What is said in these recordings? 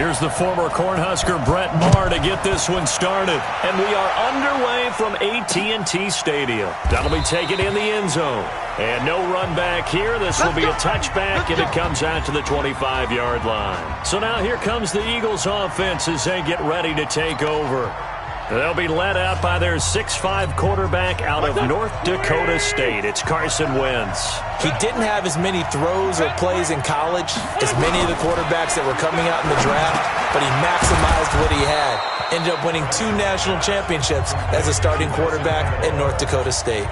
Here's the former Cornhusker Brett Maher to get this one started. And we are underway from AT&T Stadium. That'll be taken in the end zone. And no run back here. This will be a touchback, and it comes out to the 25-yard line. So now here comes the Eagles offense as they get ready to take over. They'll be led out by their 6'5" quarterback out of North Dakota State. It's Carson Wentz. He didn't have as many throws or plays in college as many of the quarterbacks that were coming out in the draft, but he maximized what he had. Ended up winning 2 national championships as a starting quarterback at North Dakota State.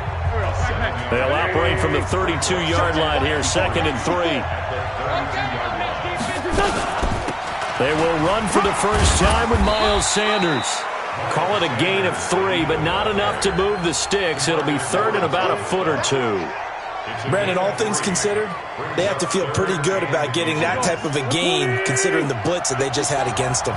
They'll operate from the 32-yard line here, 2nd and 3. They will run for the first time with Miles Sanders. Call it a gain of 3, but not enough to move the sticks. It'll be 3rd and about a foot or 2. Brandon, all things considered, they have to feel pretty good about getting that type of a gain, considering the blitz that they just had against them.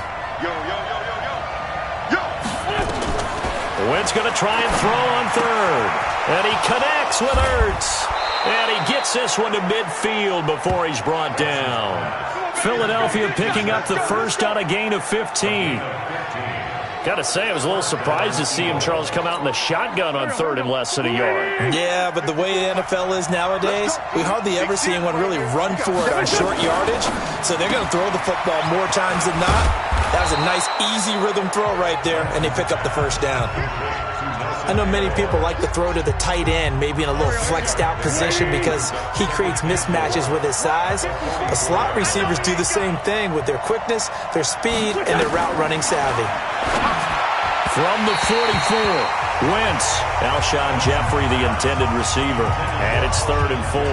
Wentz going to try and throw on 3rd. And he connects with Ertz. And he gets this one to midfield before he's brought down. Philadelphia picking up the first on a gain of 15. Got to say, I was a little surprised to see him, Charles, come out in the shotgun on 3rd and less than a yard. Yeah, but the way the NFL is nowadays, we hardly ever see anyone really run for it on short yardage. So they're going to throw the football more times than not. That was a nice, easy rhythm throw right there, and they pick up the first down. I know many people like to throw to the tight end, maybe in a little flexed out position because he creates mismatches with his size. But slot receivers do the same thing with their quickness, their speed, and their route running savvy. From the 44, Wentz. Alshon Jeffrey, the intended receiver. And it's 3rd and 4.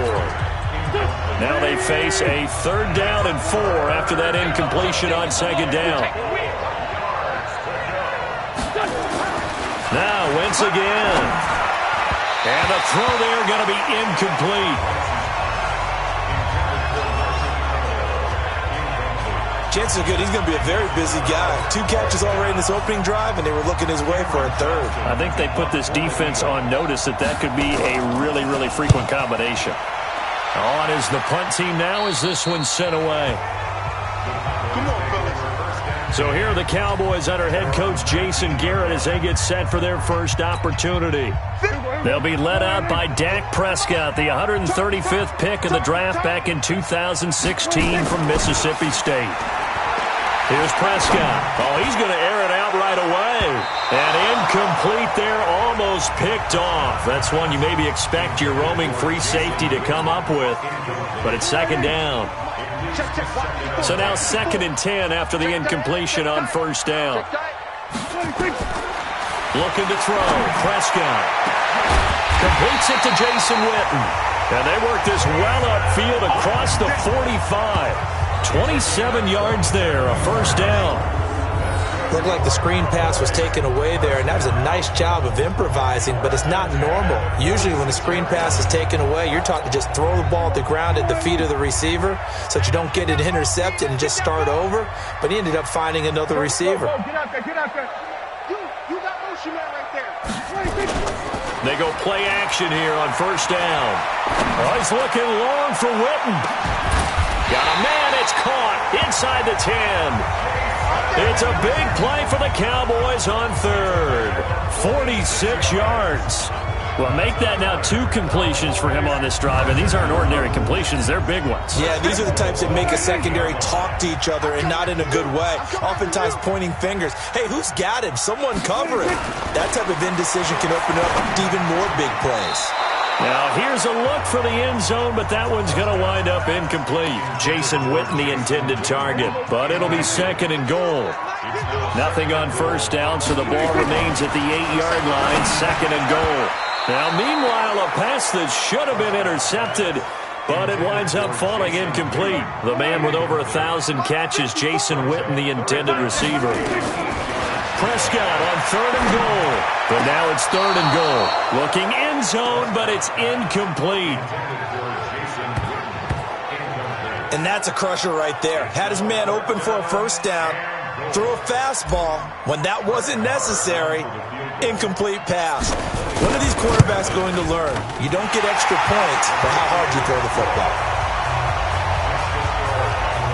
Now they face a 3rd down and 4 after that incompletion on 2nd down. Now Wentz again. And the throw there going to be incomplete. Chances are good he's going to be a very busy guy. 2 catches already in this opening drive, and they were looking his way for a 3rd. I think they put this defense on notice that could be a really, really frequent combination. On is the punt team now as this one's sent away. So here are the Cowboys under head coach Jason Garrett as they get set for their first opportunity. They'll be led out by Dak Prescott, the 135th pick of the draft back in 2016 from Mississippi State. Here's Prescott. Oh, he's going to air it out right away. And incomplete there, almost picked off. That's one you maybe expect your roaming free safety to come up with. But it's 2nd down. So now 2nd and 10 after the incompletion on 1st down. Looking to throw. Prescott completes it to Jason Witten. And they work this well upfield across the 45. 27 yards there, a 1st down. Looked like the screen pass was taken away there, and that was a nice job of improvising, but it's not normal. Usually when the screen pass is taken away, you're taught to just throw the ball at the ground at the feet of the receiver so that you don't get it intercepted and just start over, but he ended up finding another receiver. Get out there. You got motion man right there. They go play action here on 1st down. Oh, he's looking long for Witten. Got a man, it's caught inside the 10. It's a big play for the Cowboys on 3rd. 46 yards. Well, make that now 2 completions for him on this drive, and these aren't ordinary completions. They're big ones. Yeah, these are the types that make a secondary talk to each other and not in a good way. Oftentimes pointing fingers. Hey, who's got him? Someone cover it. That type of indecision can open up to even more big plays. Now, here's a look for the end zone, but that one's going to wind up incomplete. Jason Witten, the intended target, but it'll be 2nd and goal. Nothing on 1st down, so the ball remains at the 8-yard line, 2nd and goal. Now, meanwhile, a pass that should have been intercepted, but it winds up falling incomplete. The man with over 1,000 catches, Jason Witten, the intended receiver. Prescott on 3rd and goal. But now it's 3rd and goal. Looking end zone, but it's incomplete. And that's a crusher right there. Had his man open for a 1st down. Threw a fastball when that wasn't necessary. Incomplete pass. When are these quarterbacks going to learn? You don't get extra points for how hard you throw the football.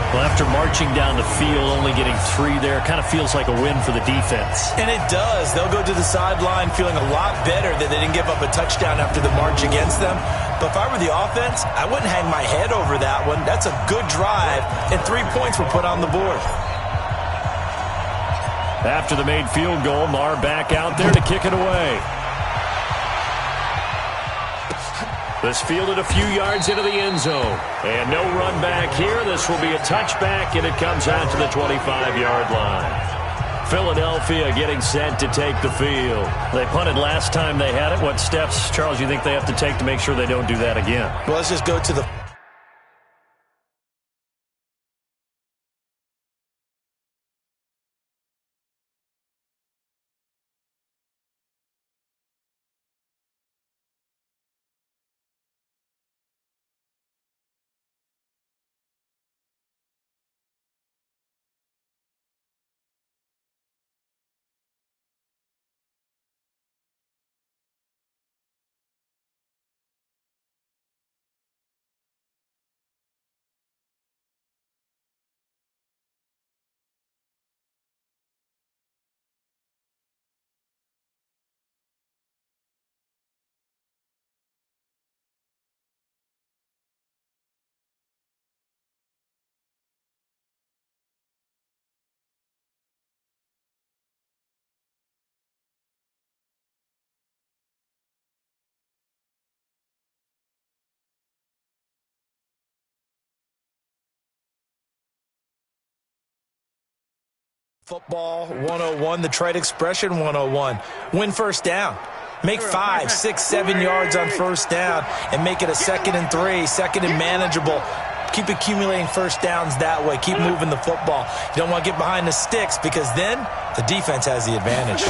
Well, after marching down the field, only getting 3 there, kind of feels like a win for the defense. And it does. They'll go to the sideline feeling a lot better that they didn't give up a touchdown after the march against them. But if I were the offense, I wouldn't hang my head over that one. That's a good drive, and 3 points were put on the board. After the made field goal, Marr back out there to kick it away. This fielded a few yards into the end zone. And no run back here. This will be a touchback, and it comes out to the 25-yard line. Philadelphia getting set to take the field. They punted last time they had it. What steps, Charles, you think they have to take to make sure they don't do that again? Well, let's just go to the... Football 101, the trade expression 101. Win first down. Make 5, 6, 7 yards on first down and make it a 2nd and 3, 2nd and manageable. Keep accumulating first downs that way. Keep moving the football. You don't want to get behind the sticks because then the defense has the advantage.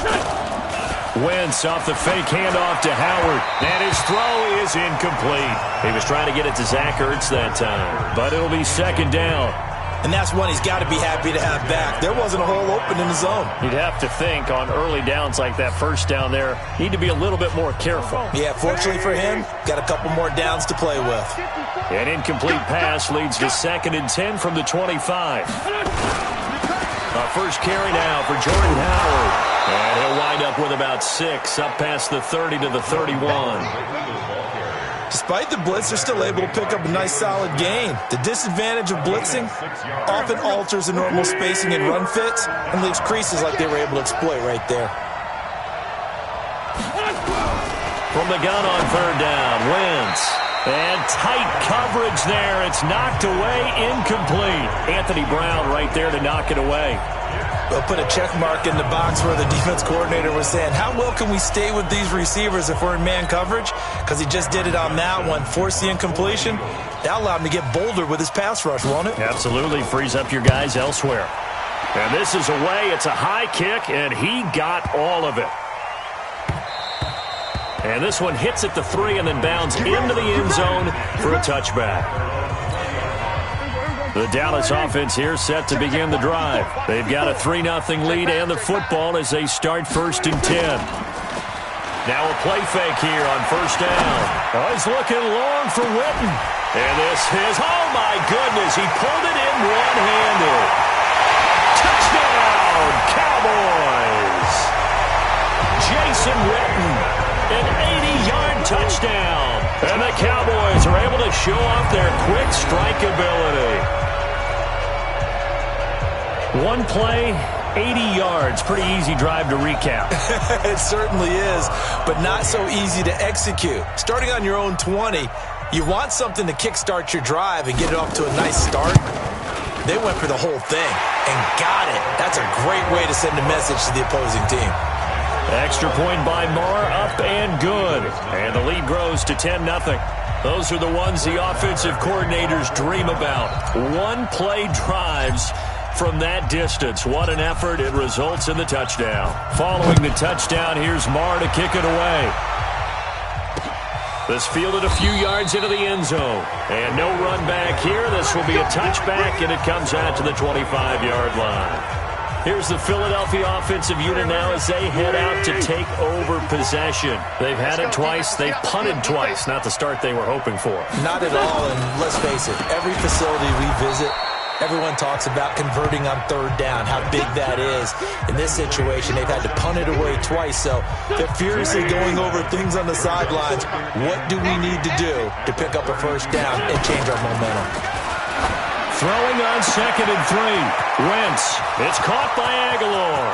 Wentz off the fake handoff to Howard, and his throw is incomplete. He was trying to get it to Zach Ertz that time, but it'll be 2nd down. And that's one he's got to be happy to have back. There wasn't a hole open in the zone. You'd have to think on early downs like that first down there, need to be a little bit more careful. Yeah, fortunately for him, got a couple more downs to play with. An incomplete pass leads to 2nd and 10 from the 25. First carry now for Jordan Howard. And he'll wind up with about 6, up past the 30 to the 31. Despite the blitz, they're still able to pick up a nice solid gain. The disadvantage of blitzing often alters the normal spacing and run fits and leaves creases like they were able to exploit right there. From the gun on 3rd down, Wentz. And tight coverage there. It's knocked away, incomplete. Anthony Brown right there to knock it away. They'll put a check mark in the box where the defense coordinator was saying, how well can we stay with these receivers if we're in man coverage? Because he just did it on that one, forced the incompletion. That allowed him to get bolder with his pass rush, won't it? Absolutely, frees up your guys elsewhere. And this is away. It's a high kick, and he got all of it. And this one hits at the 3 and then bounds into the end zone for a touchback. The Dallas offense here set to begin the drive. They've got a 3-0 lead and the football as they start 1st and 10. Now a play fake here on 1st down. Oh, he's looking long for Witten. And this is, oh my goodness, he pulled it in one-handed. Touchdown, Cowboys! Jason Witten, an 80-yard touchdown. And the Cowboys are able to show off their quick strike ability. One play, 80 yards. Pretty easy drive to recap. It certainly is, but not so easy to execute. Starting on your own 20, you want something to kickstart your drive and get it off to a nice start. They went for the whole thing and got it. That's a great way to send a message to the opposing team. Extra point by Marr, up and good. And the lead grows to 10-0. Those are the ones the offensive coordinators dream about. One-play drives from that distance. What an effort. It results in the touchdown. Following the touchdown, here's Marr to kick it away. This fielded a few yards into the end zone. And no run back here. This will be a touchback, and it comes out to the 25-yard line. Here's the Philadelphia offensive unit now as they head out to take over possession. They've had it twice. They've punted twice. Not the start they were hoping for. Not at all, and let's face it, every facility we visit, Everyone talks about converting on third down, how big that is. In this situation, they've had to punt it away twice, so they're furiously going over things on the sidelines. What do we need to do to pick up a first down and change our momentum? Throwing on 2nd and 3. Wentz. It's caught by Aguilar.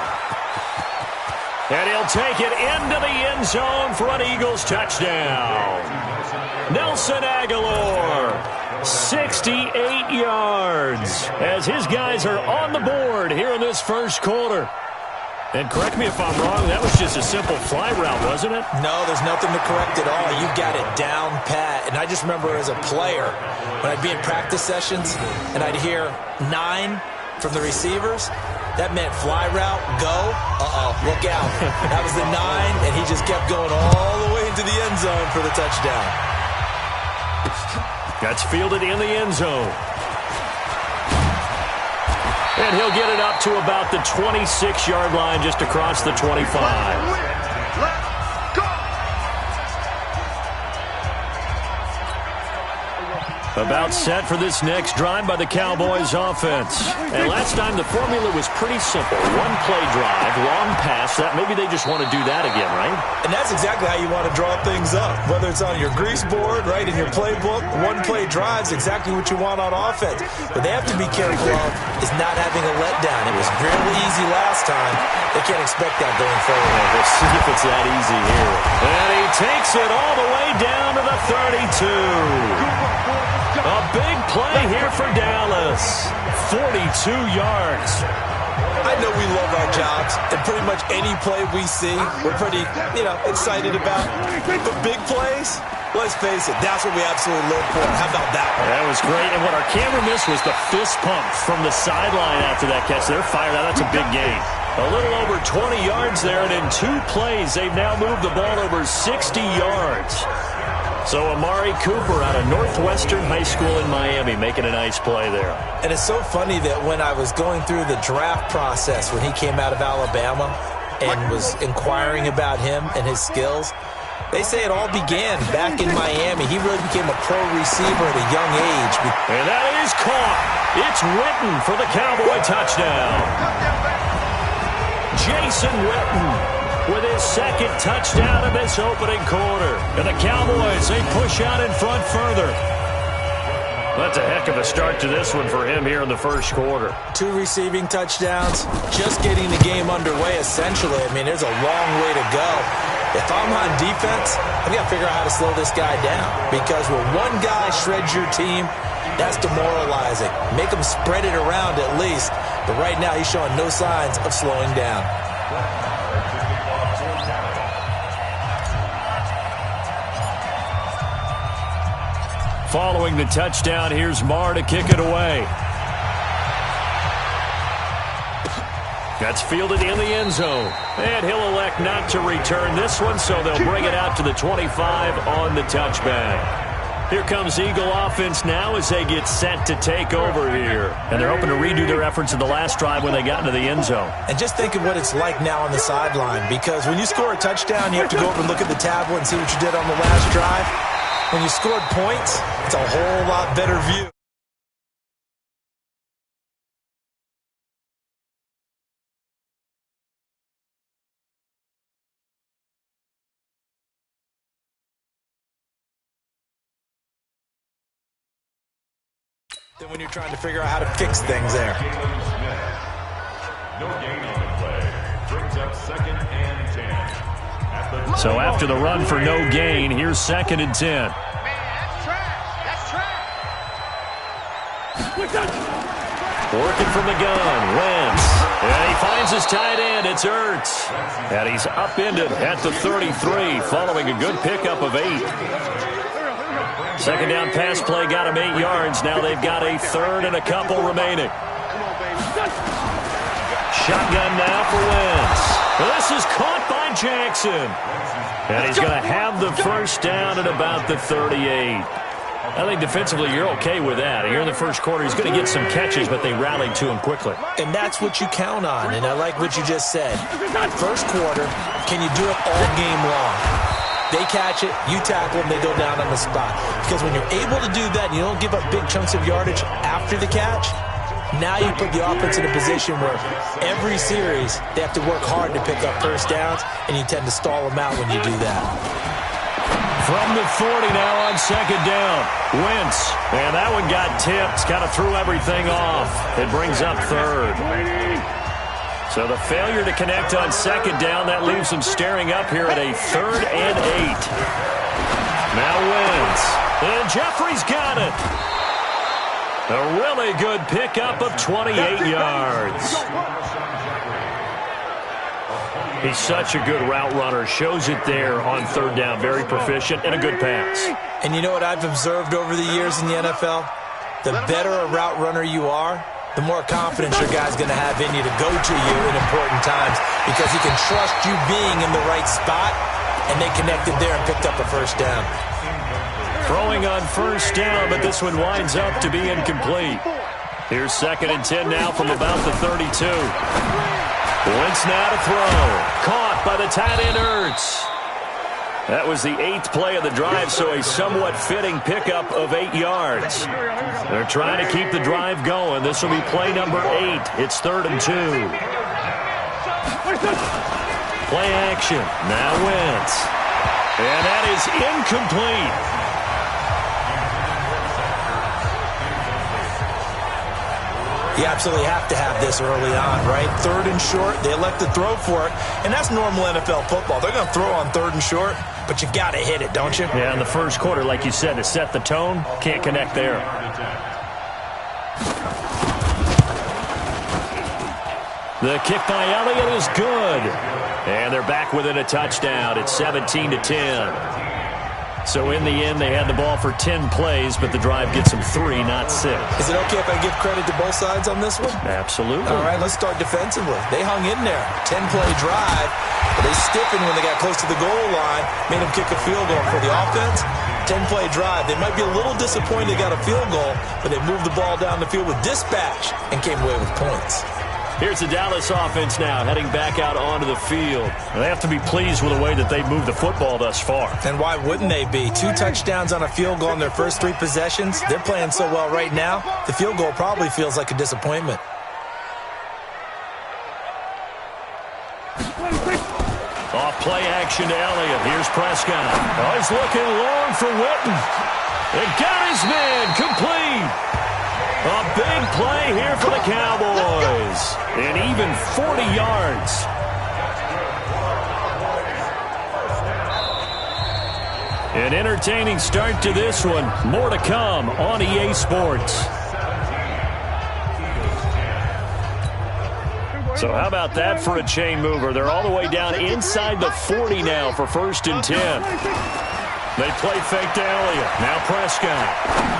And he'll take it into the end zone for an Eagles touchdown. Nelson Aguilar, 68 yards, as his guys are on the board here in this first quarter. And correct me if I'm wrong, that was just a simple fly route, wasn't it? No, there's nothing to correct at all. You got it down pat. And I just remember as a player, when I'd be in practice sessions and I'd hear 9 from the receivers, that meant fly route, go, look out. That was the 9, and he just kept going all the way into the end zone for the touchdown. That's fielded in the end zone. And he'll get it up to about the 26-yard line, just across the 25. About set for this next drive by the Cowboys offense. And last time the formula was pretty simple. One play drive, long pass. That maybe they just want to do that again, right? And that's exactly how you want to draw things up. Whether it's on your grease board, right, in your playbook, one play drive's exactly what you want on offense. What they have to be careful of is not having a letdown. It was really easy last time. They can't expect that going forward. We'll see if it's that easy here. And he takes it all the way down to the 32. A big play here for Dallas. 42 yards. I know we love our jobs, and pretty much any play we see, we're pretty, excited about. But big plays, let's face it, that's what we absolutely live for. How about that one? That was great, and what our camera missed was the fist pump from the sideline after that catch. They're fired out. That's a big gain. A little over 20 yards there, and in 2 plays, they've now moved the ball over 60 yards. So Amari Cooper out of Northwestern High School in Miami making a nice play there. And it's so funny that when I was going through the draft process when he came out of Alabama and was inquiring about him and his skills, they say it all began back in Miami. He really became a pro receiver at a young age. And that is caught. It's Witten for the Cowboy touchdown. Jason Witten with his 2nd touchdown in this opening quarter. And the Cowboys, they push out in front further. That's a heck of a start to this one for him here in the first quarter. 2 receiving touchdowns, just getting the game underway essentially. I mean, there's a long way to go. If I'm on defense, I've got to figure out how to slow this guy down. Because when one guy shreds your team, that's demoralizing. Make him spread it around at least. But right now, he's showing no signs of slowing down. Following the touchdown, here's Marr to kick it away. That's fielded in the end zone. And he'll elect not to return this one, so they'll bring it out to the 25 on the touchback. Here comes Eagle offense now as they get set to take over here. And they're hoping to redo their efforts in the last drive when they got into the end zone. And just think of what it's like now on the sideline, because when you score a touchdown, you have to go over and look at the tablet and see what you did on the last drive. When you scored points, it's a whole lot better view. Then when you're trying to figure out how to fix things there. No gain on the play. Brings up 2nd and 10. So after the run for no gain, here's 2nd and 10. Man, that's trash. That's trash. Working from the gun, Wentz. And he finds his tight end. It's Ertz. And he's upended at the 33 following a good pickup of 8. 2nd down pass play got him 8 yards. Now they've got a 3rd and a couple remaining. Shotgun now for Wentz. This is caught by Jackson. And he's going to have the first down at about the 38. I think defensively you're okay with that. Here in the first quarter, he's going to get some catches, but they rallied to him quickly. And that's what you count on, and I like what you just said. First quarter, can you do it all game long? They catch it, you tackle them, they go down on the spot. Because when you're able to do that and you don't give up big chunks of yardage after the catch, Now you put the offense in a position where every series they have to work hard to pick up first downs, and you tend to stall them out when you do that. From the 40 now on second down. Wentz. And that one got tipped. Kind of threw everything off. It brings up third. So the failure to connect on second down, that leaves them staring up here at a 3rd and 8. Now Wentz. And Jeffrey's got it. A really good pickup of 28 yards. He's such a good route runner. Shows it there on third down. Very proficient and a good pass. And you know what I've observed over the years in the NFL? The better a route runner you are, the more confidence your guy's going to have in you to go to you in important times because he can trust you being in the right spot, and they connected there and picked up a first down. Throwing on first down, but this one winds up to be incomplete. Here's 2nd and 10 now from about the 32. Wentz now to throw. Caught by the tight end Ertz. That was the 8th play of the drive, so a somewhat fitting pickup of 8 yards. They're trying to keep the drive going. This will be play number 8. It's 3rd and 2. Play action. Now Wentz. And that is incomplete. You absolutely have to have this early on, right? 3rd and short, they elect to throw for it, and that's normal NFL football. They're going to throw on 3rd and short, but you got to hit it, don't you? Yeah, in the first quarter, like you said, to set the tone, can't connect there. The kick by Elliott is good, and they're back within a touchdown. It's 17-10. So in the end, they had the ball for 10 plays, but the drive gets them 3, not 6. Is it okay if I give credit to both sides on this one? Absolutely. All right, let's start defensively. They hung in there. 10-play drive, but they stiffened when they got close to the goal line, made them kick a field goal for the offense. 10-play drive. They might be a little disappointed they got a field goal, but they moved the ball down the field with dispatch and came away with points. Here's the Dallas offense now, heading back out onto the field. They have to be pleased with the way that they've moved the football thus far. And why wouldn't they be? 2 touchdowns on a field goal in their first 3 possessions. They're playing so well right now, the field goal probably feels like a disappointment. Off play action to Elliott. Here's Prescott. Oh, he's looking long for Witten. They got his man complete. A big play here for the Cowboys. And even 40 yards. An entertaining start to this one. More to come on EA Sports. So how about that for a chain mover? They're all the way down inside the 40 now for 1st and 10. They play fake to Elliott. Now Prescott.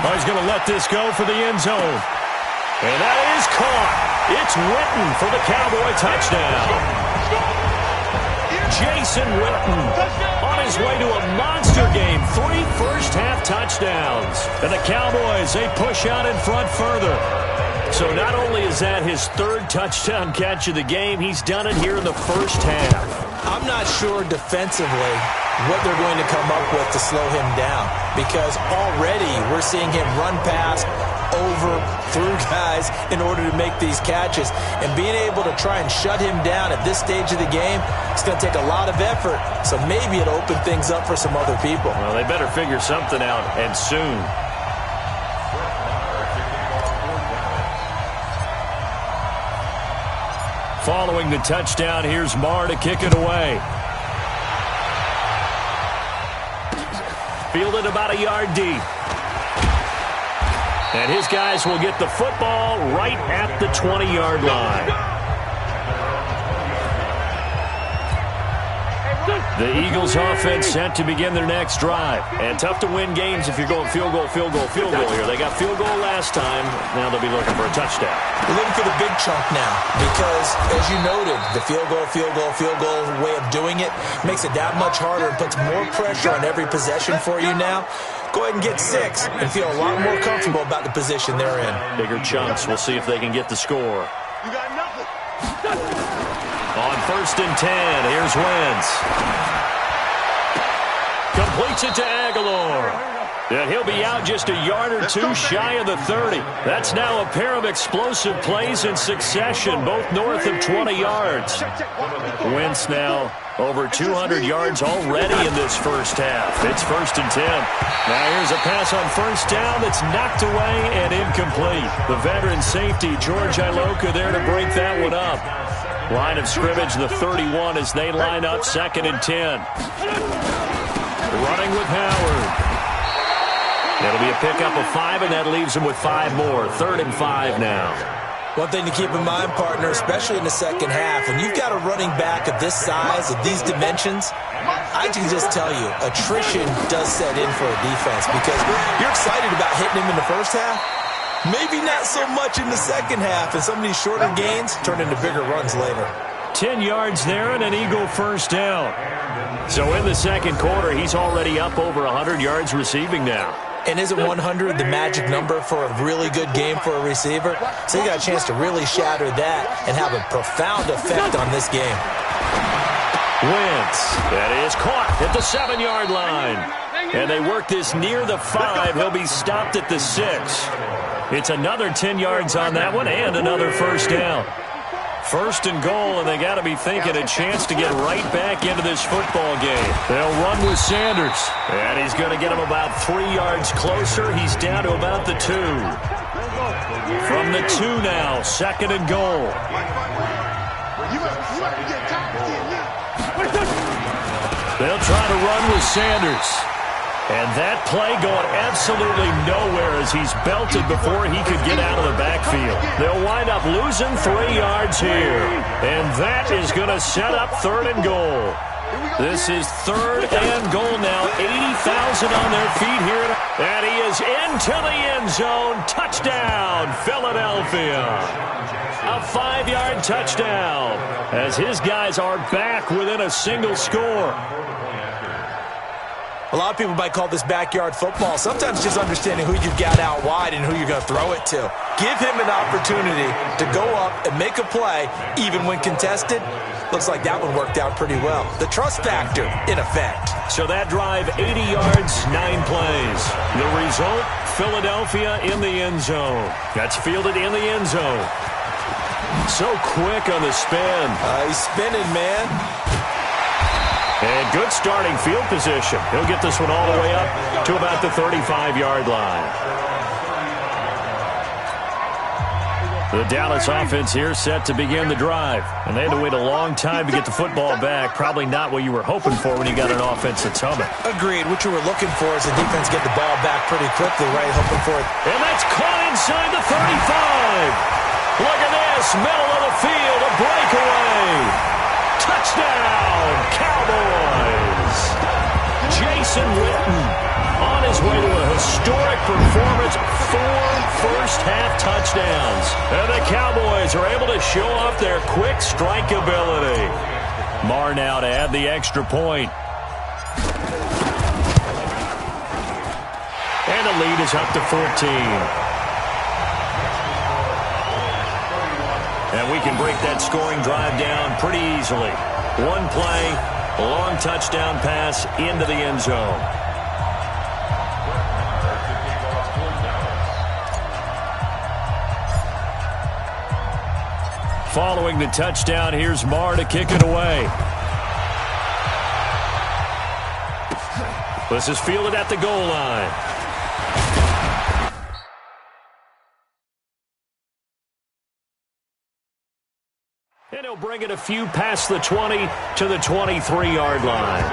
Oh, he's going to let this go for the end zone. And that is caught. It's Witten for the Cowboy touchdown. Jason Witten on his way to a monster game. 3 first-half touchdowns. And the Cowboys, they push out in front further. So not only is that his 3rd touchdown catch of the game, he's done it here in the first half. I'm not sure defensively what they're going to come up with to slow him down, because already we're seeing him run past, over, through guys in order to make these catches. And being able to try and shut him down at this stage of the game, it's going to take a lot of effort. So maybe it'll open things up for some other people. Well, they better figure something out, and soon. Following the touchdown, here's Marr to kick it away. Fielded about a yard deep. And his guys will get the football right at the 20-yard line. The Eagles offense set to begin their next drive. And tough to win games if you're going field goal, field goal, field goal here. They got field goal last time. Now they'll be looking for a touchdown. We're looking for the big chunk now because, as you noted, the field goal way of doing it makes it that much harder and puts more pressure on every possession for you now. Go ahead and get 6 and feel a lot more comfortable about the position they're in. Bigger chunks. We'll see if they can get the score. You got nothing. On 1st and 10, here's Wentz. Completes it to Aguilar. And he'll be out just a yard or two shy of the 30. That's now a pair of explosive plays in succession, both north of 20 yards. Wentz now over 200 yards already in this first half. It's 1st and 10. Now here's a pass on first down that's knocked away and incomplete. The veteran safety, George Iloka, there to break that one up. Line of scrimmage, the 31, as they line up 2nd and 10. Running with Howard. It'll be a pickup of 5, and that leaves him with 5 more. 3rd and 5 now. One thing to keep in mind, partner, especially in the second half, when you've got a running back of this size, of these dimensions, I can just tell you, attrition does set in for a defense because you're excited about hitting him in the first half. Maybe not so much in the second half, and some of these shorter gains turn into bigger runs later. 10 yards there and an Eagle first down. So in the second quarter, he's already up over 100 yards receiving now. And isn't 100 the magic number for a really good game for a receiver? So you got a chance to really shatter that and have a profound effect on this game. Wentz, that is caught at the 7-yard line. And they work this near the 5. He'll be stopped at the 6. It's another 10 yards on that one and another first down. 1st and goal, and they got to be thinking a chance to get right back into this football game. They'll run with Sanders, and he's going to get him about 3 yards closer. He's down to about the 2. From the 2 now, 2nd and goal. They'll try to run with Sanders. And that play going absolutely nowhere as he's belted before he could get out of the backfield. They'll wind up losing 3 yards here. And that is going to set up 3rd and goal. This is 3rd and goal now. 80,000 on their feet here. And he is into the end zone. Touchdown, Philadelphia. A 5-yard touchdown as his guys are back within a single score. A lot of people might call this backyard football. Sometimes just understanding who you've got out wide and who you're going to throw it to. Give him an opportunity to go up and make a play, even when contested. Looks like that one worked out pretty well. The trust factor, in effect. So that drive, 80 yards, 9 plays. The result, Philadelphia in the end zone. That's fielded in the end zone. So quick on the spin. He's spinning, man. And good starting field position. He'll get this one all the way up to about the 35-yard line. The Dallas offense here set to begin the drive. And they had to wait a long time to get the football back. Probably not what you were hoping for when you got an offense that's humming. Agreed. What you were looking for is the defense get the ball back pretty quickly, right? Hoping for it. And that's caught inside the 35. Look at this. Middle of the field. A breakaway. Touchdown, Cowboys! Jason Witten on his way to a historic performance, 4 first-half touchdowns. And the Cowboys are able to show off their quick strike ability. Marr now to add the extra point. And the lead is up to 14. And we can break that scoring drive down pretty easily. One play, a long touchdown pass into the end zone. Following the touchdown, here's Marr to kick it away. This is fielded at the goal line. And he'll bring it a few past the 20 to the 23-yard line.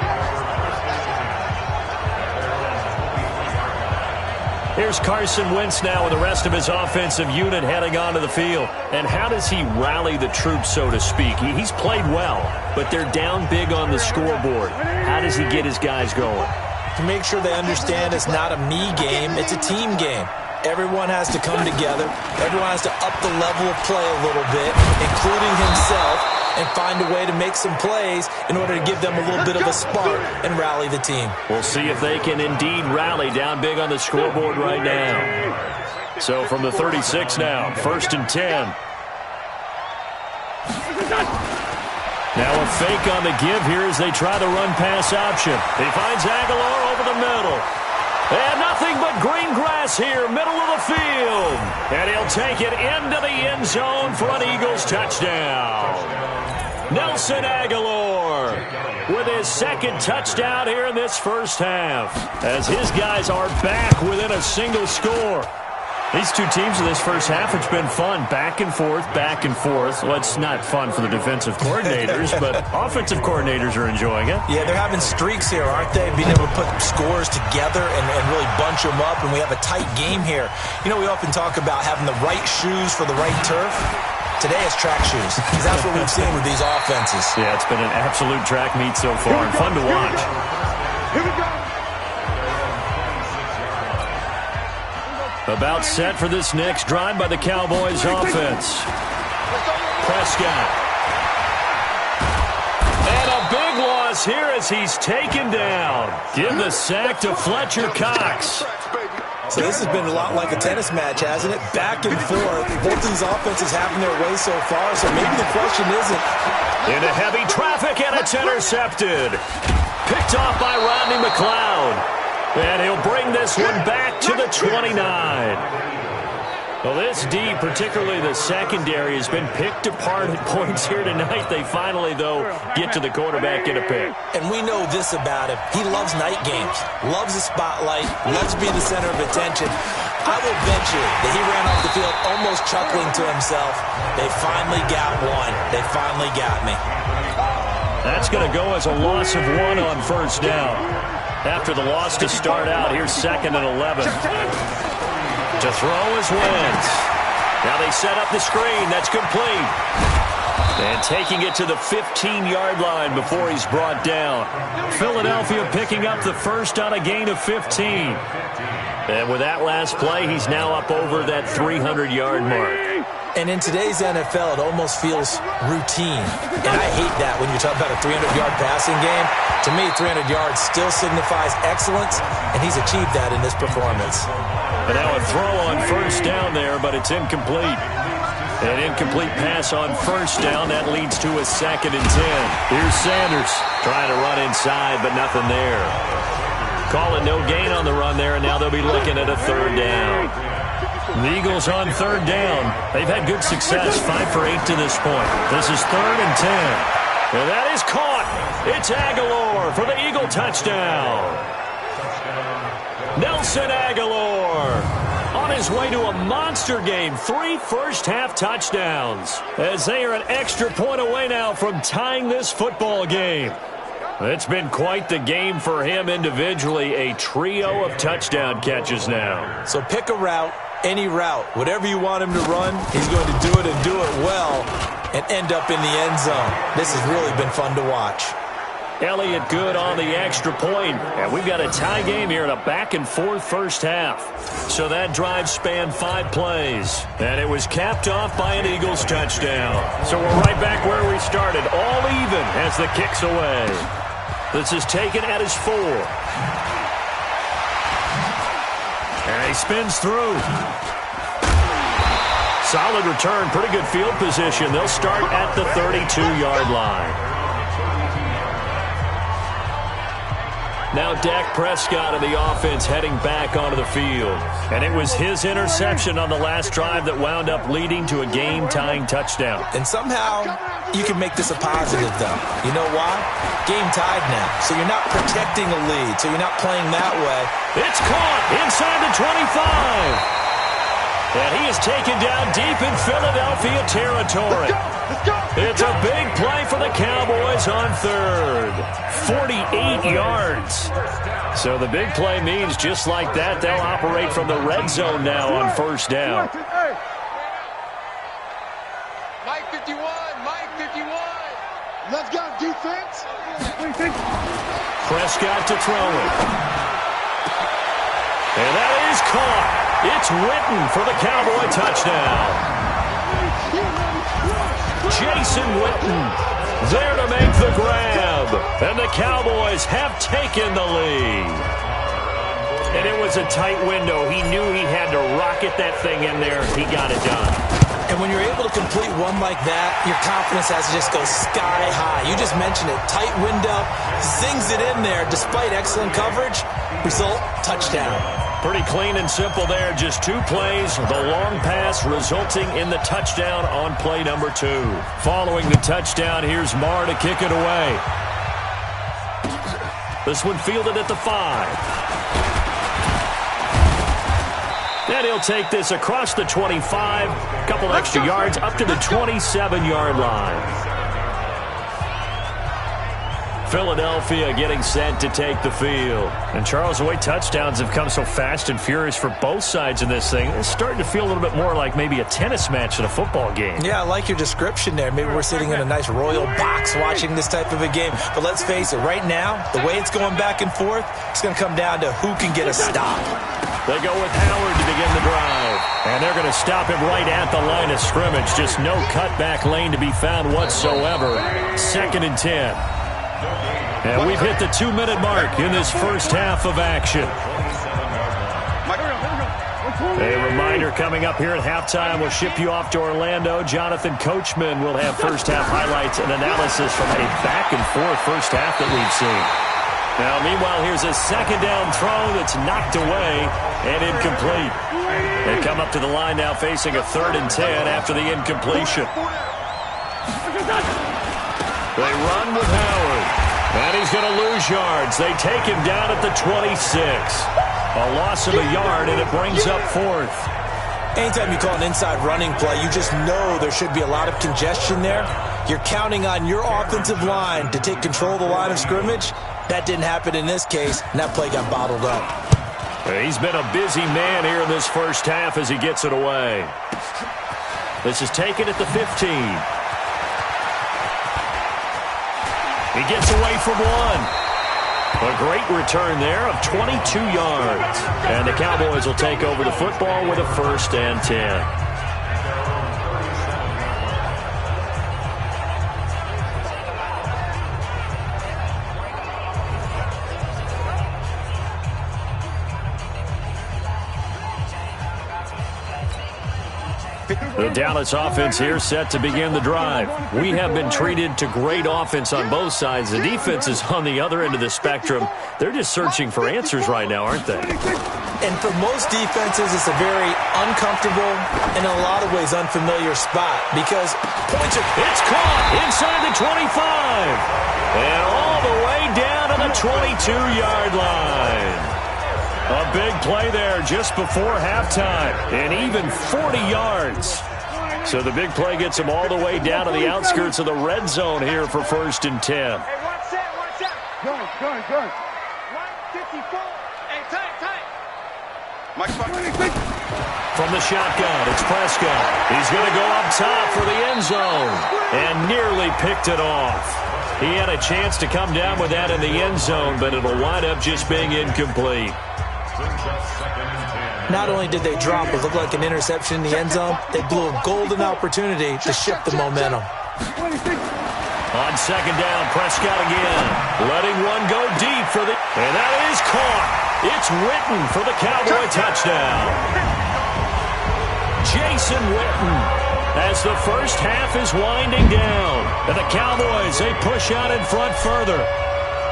Here's Carson Wentz now with the rest of his offensive unit heading onto the field. And how does he rally the troops, so to speak? He's played well, but they're down big on the scoreboard. How does he get his guys going? To make sure they understand it's not a me game, it's a team game. Everyone has to come together. Everyone has to up the level of play a little bit, including himself, and find a way to make some plays in order to give them a little bit of a spark and rally the team. We'll see if they can indeed rally down big on the scoreboard right now. So from the 36 now, 1st and 10. Now a fake on the give here as they try the run-pass option. He finds Aguilar over the middle. And nothing Good green grass here, middle of the field. And he'll take it into the end zone for an Eagles touchdown. Nelson Aguilar with his second touchdown here in this first half, as his guys are back within a single score. These two teams in this first half, it's been fun. Back and forth, back and forth. Well, it's not fun for the defensive coordinators, but offensive coordinators are enjoying it. Yeah, they're having streaks here, aren't they? Being able to put scores together and really bunch them up, and we have a tight game here. You know, we often talk about having the right shoes for the right turf. Today is track shoes, because that's what we've seen with these offenses. Yeah, it's been an absolute track meet so far, and fun to watch. Here we go. About set for this next drive by the Cowboys offense. Prescott. And a big loss here as he's taken down. Give the sack to Fletcher Cox. So this has been a lot like a tennis match, hasn't it? Back and forth. Both these offenses having their way so far, so maybe the question isn't. Into heavy traffic, and it's intercepted. Picked off by Rodney McLeod. And he'll bring this one back to the 29. Well, this D, particularly the secondary, has been picked apart at points here tonight. They finally, though, get to the quarterback, get a pick. And we know this about him. He loves night games, loves the spotlight, loves being the center of attention. I will bet you that he ran off the field almost chuckling to himself. They finally got one. They finally got me. That's going to go as a loss of 1 on first down. After the loss to start out, here's 2nd and 11. To throw is Wentz. Now they set up the screen. That's complete. And taking it to the 15-yard line before he's brought down. Philadelphia picking up the first on a gain of 15. And with that last play, he's now up over that 300-yard mark. And in today's NFL, it almost feels routine. And I hate that when you talk about a 300-yard passing game. To me, 300 yards still signifies excellence, and he's achieved that in this performance. And now a throw on first down there, but it's incomplete. An incomplete pass on first down. That leads to a 2nd and 10. Here's Sanders trying to run inside, but nothing there. Calling no gain on the run there, and now they'll be looking at a 3rd down. The Eagles on 3rd down. They've had good success, 5 for 8 to this point. This is 3rd and 10. And that is caught. It's Aguilar for the Eagle touchdown. Nelson Aguilar on his way to a monster game. 3 first-half touchdowns as they are an extra point away now from tying this football game. It's been quite the game for him individually. A trio of touchdown catches now. So pick a route, any route. Whatever you want him to run, he's going to do it and do it well and end up in the end zone. This has really been fun to watch. Elliott good on the extra point. And we've got a tie game here in a back-and-forth first half. So that drive spanned 5 plays. And it was capped off by an Eagles touchdown. So we're right back where we started. All even as the kick's away. This is taken at his 4. And he spins through. Solid return. Pretty good field position. They'll start at the 32-yard line. Now Dak Prescott of the offense heading back onto the field. And it was his interception on the last drive that wound up leading to a game-tying touchdown. And somehow you can make this a positive, though. You know why? Game tied now. So you're not protecting a lead. So you're not playing that way. It's caught inside the 25. And he is taken down deep in Philadelphia territory. It's a big play for the Cowboys on 3rd. 48 yards. So the big play means just like that, they'll operate from the red zone now on first down. Mike 51, Mike 51. Let's go, defense. Prescott to throw it. And that is caught. It's Witten for the Cowboy touchdown. Jason Witten there to make the grab. And the Cowboys have taken the lead. And it was a tight window. He knew he had to rocket that thing in there. He got it done. And when you're able to complete one like that, your confidence has to just go sky high. You just mentioned it. Tight window, zings it in there despite excellent coverage. Result, touchdown. Pretty clean and simple there. Just 2 plays. The long pass resulting in the touchdown on play number 2. Following the touchdown, here's Marr to kick it away. This one fielded at the 5. And he'll take this across the 25. A couple extra yards up to the 27-yard line. Philadelphia getting set to take the field. And Charles, the way touchdowns have come so fast and furious for both sides in this thing, it's starting to feel a little bit more like maybe a tennis match in a football game. Yeah, I like your description there. Maybe we're sitting in a nice royal box watching this type of a game. But let's face it, right now, the way it's going back and forth, it's going to come down to who can get a stop. They go with Howard to begin the drive. And they're going to stop him right at the line of scrimmage. Just no cutback lane to be found whatsoever. 2nd and 10. And we've hit the 2-minute mark in this first half of action. A reminder coming up here at halftime. We'll ship you off to Orlando. Jonathan Coachman will have first half highlights and analysis from a back-and-forth first half that we've seen. Now, meanwhile, here's a second down throw that's knocked away and incomplete. They come up to the line now facing a 3rd and 10 after the incompletion. They run with Howard. And he's going to lose yards. They take him down at the 26. A loss of a yard, and it brings up 4th. Anytime you call an inside running play, you just know there should be a lot of congestion there. You're counting on your offensive line to take control of the line of scrimmage. That didn't happen in this case, and that play got bottled up. He's been a busy man here in this first half as he gets it away. This is taken at the 15. He gets away from 1. A great return there of 22 yards. And the Cowboys will take over the football with a 1st and 10. The Dallas offense here set to begin the drive. We have been treated to great offense on both sides. The defense is on the other end of the spectrum. They're just searching for answers right now, aren't they? And for most defenses, it's a very uncomfortable and in a lot of ways unfamiliar spot because points are... It's caught inside the 25 and all the way down to the 22-yard line. A big play there just before halftime, and even 40 yards. So the big play gets him all the way down to the outskirts of the red zone here for 1st and 10. Hey, watch out. Good. 154. Hey, tight. From the shotgun, it's Prescott. He's going to go up top for the end zone, and nearly picked it off. He had a chance to come down with that in the end zone, but it'll wind up just being incomplete. Not only did they drop what looked like an interception in the end zone, they blew a golden opportunity to shift the momentum. On 2nd down, Prescott again. Letting one go deep for the... And that is caught. It's Witten for the Cowboy touchdown. Jason Witten as the first half is winding down. And the Cowboys, they push out in front further.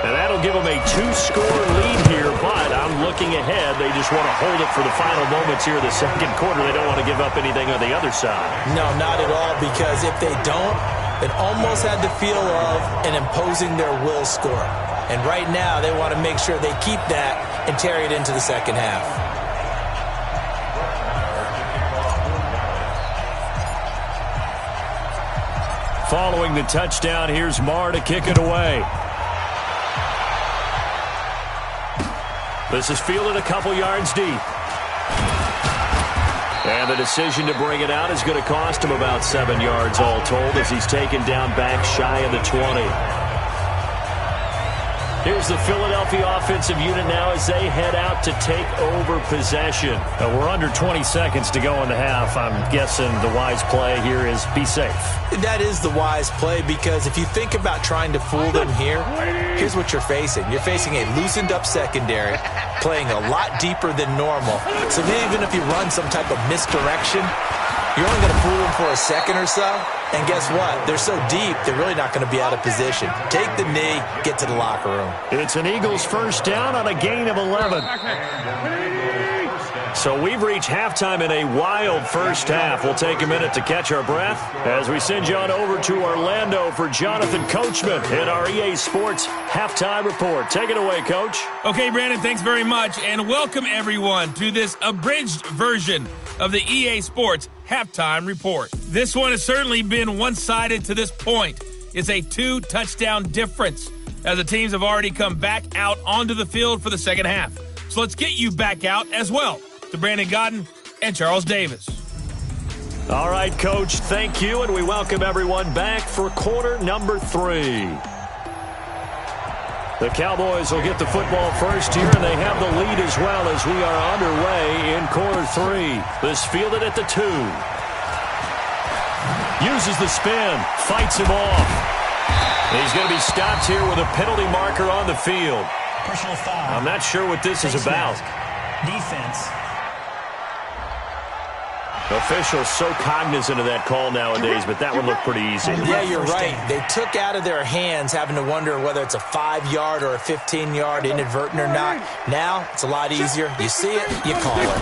And that'll give them a 2-score lead here, but I'm looking ahead. They just want to hold it for the final moments here in the second quarter. They don't want to give up anything on the other side. No, not at all, because if they don't, it almost had the feel of an imposing their will score. And right now, they want to make sure they keep that and carry it into the second half. Following the touchdown, here's Marr to kick it away. This is fielded a couple yards deep. And the decision to bring it out is going to cost him about 7 yards all told as he's taken down back shy of the 20. Here's the Philadelphia offensive unit now as they head out to take over possession. We're under 20 seconds to go in the half. I'm guessing the wise play here is be safe. That is the wise play because if you think about trying to fool them here, here's what you're facing. You're facing a loosened up secondary, playing a lot deeper than normal. So even if you run some type of misdirection, you're only going to fool them for a second or so. And guess what? They're so deep, they're really not going to be out of position. Take the knee, get to the locker room. It's an Eagles first down on a gain of 11. So we've reached halftime in a wild first half. We'll take a minute to catch our breath as we send you on over to Orlando for Jonathan Coachman in our EA Sports Halftime Report. Take it away, Coach. Okay, Brandon, thanks very much, and welcome everyone to this abridged version of the EA Sports Halftime Report. This one has certainly been one-sided to this point. It's a 2-touchdown difference as the teams have already come back out onto the field for the second half. So let's get you back out as well to Brandon Godden and Charles Davis. All right, Coach, thank you, and we welcome everyone back for quarter number 3. The Cowboys will get the football first here, and they have the lead as well as we are underway in quarter 3. This fielded at the 2. Uses the spin, fights him off. He's going to be stopped here with a penalty marker on the field. Personal foul. I'm not sure what this is about. Defense. Officials so cognizant of that call nowadays, but that one looked pretty easy. Yeah, you're right. They took out of their hands having to wonder whether it's a 5-yard or a 15-yard inadvertent or not. Now, it's a lot easier. You see it, you call it.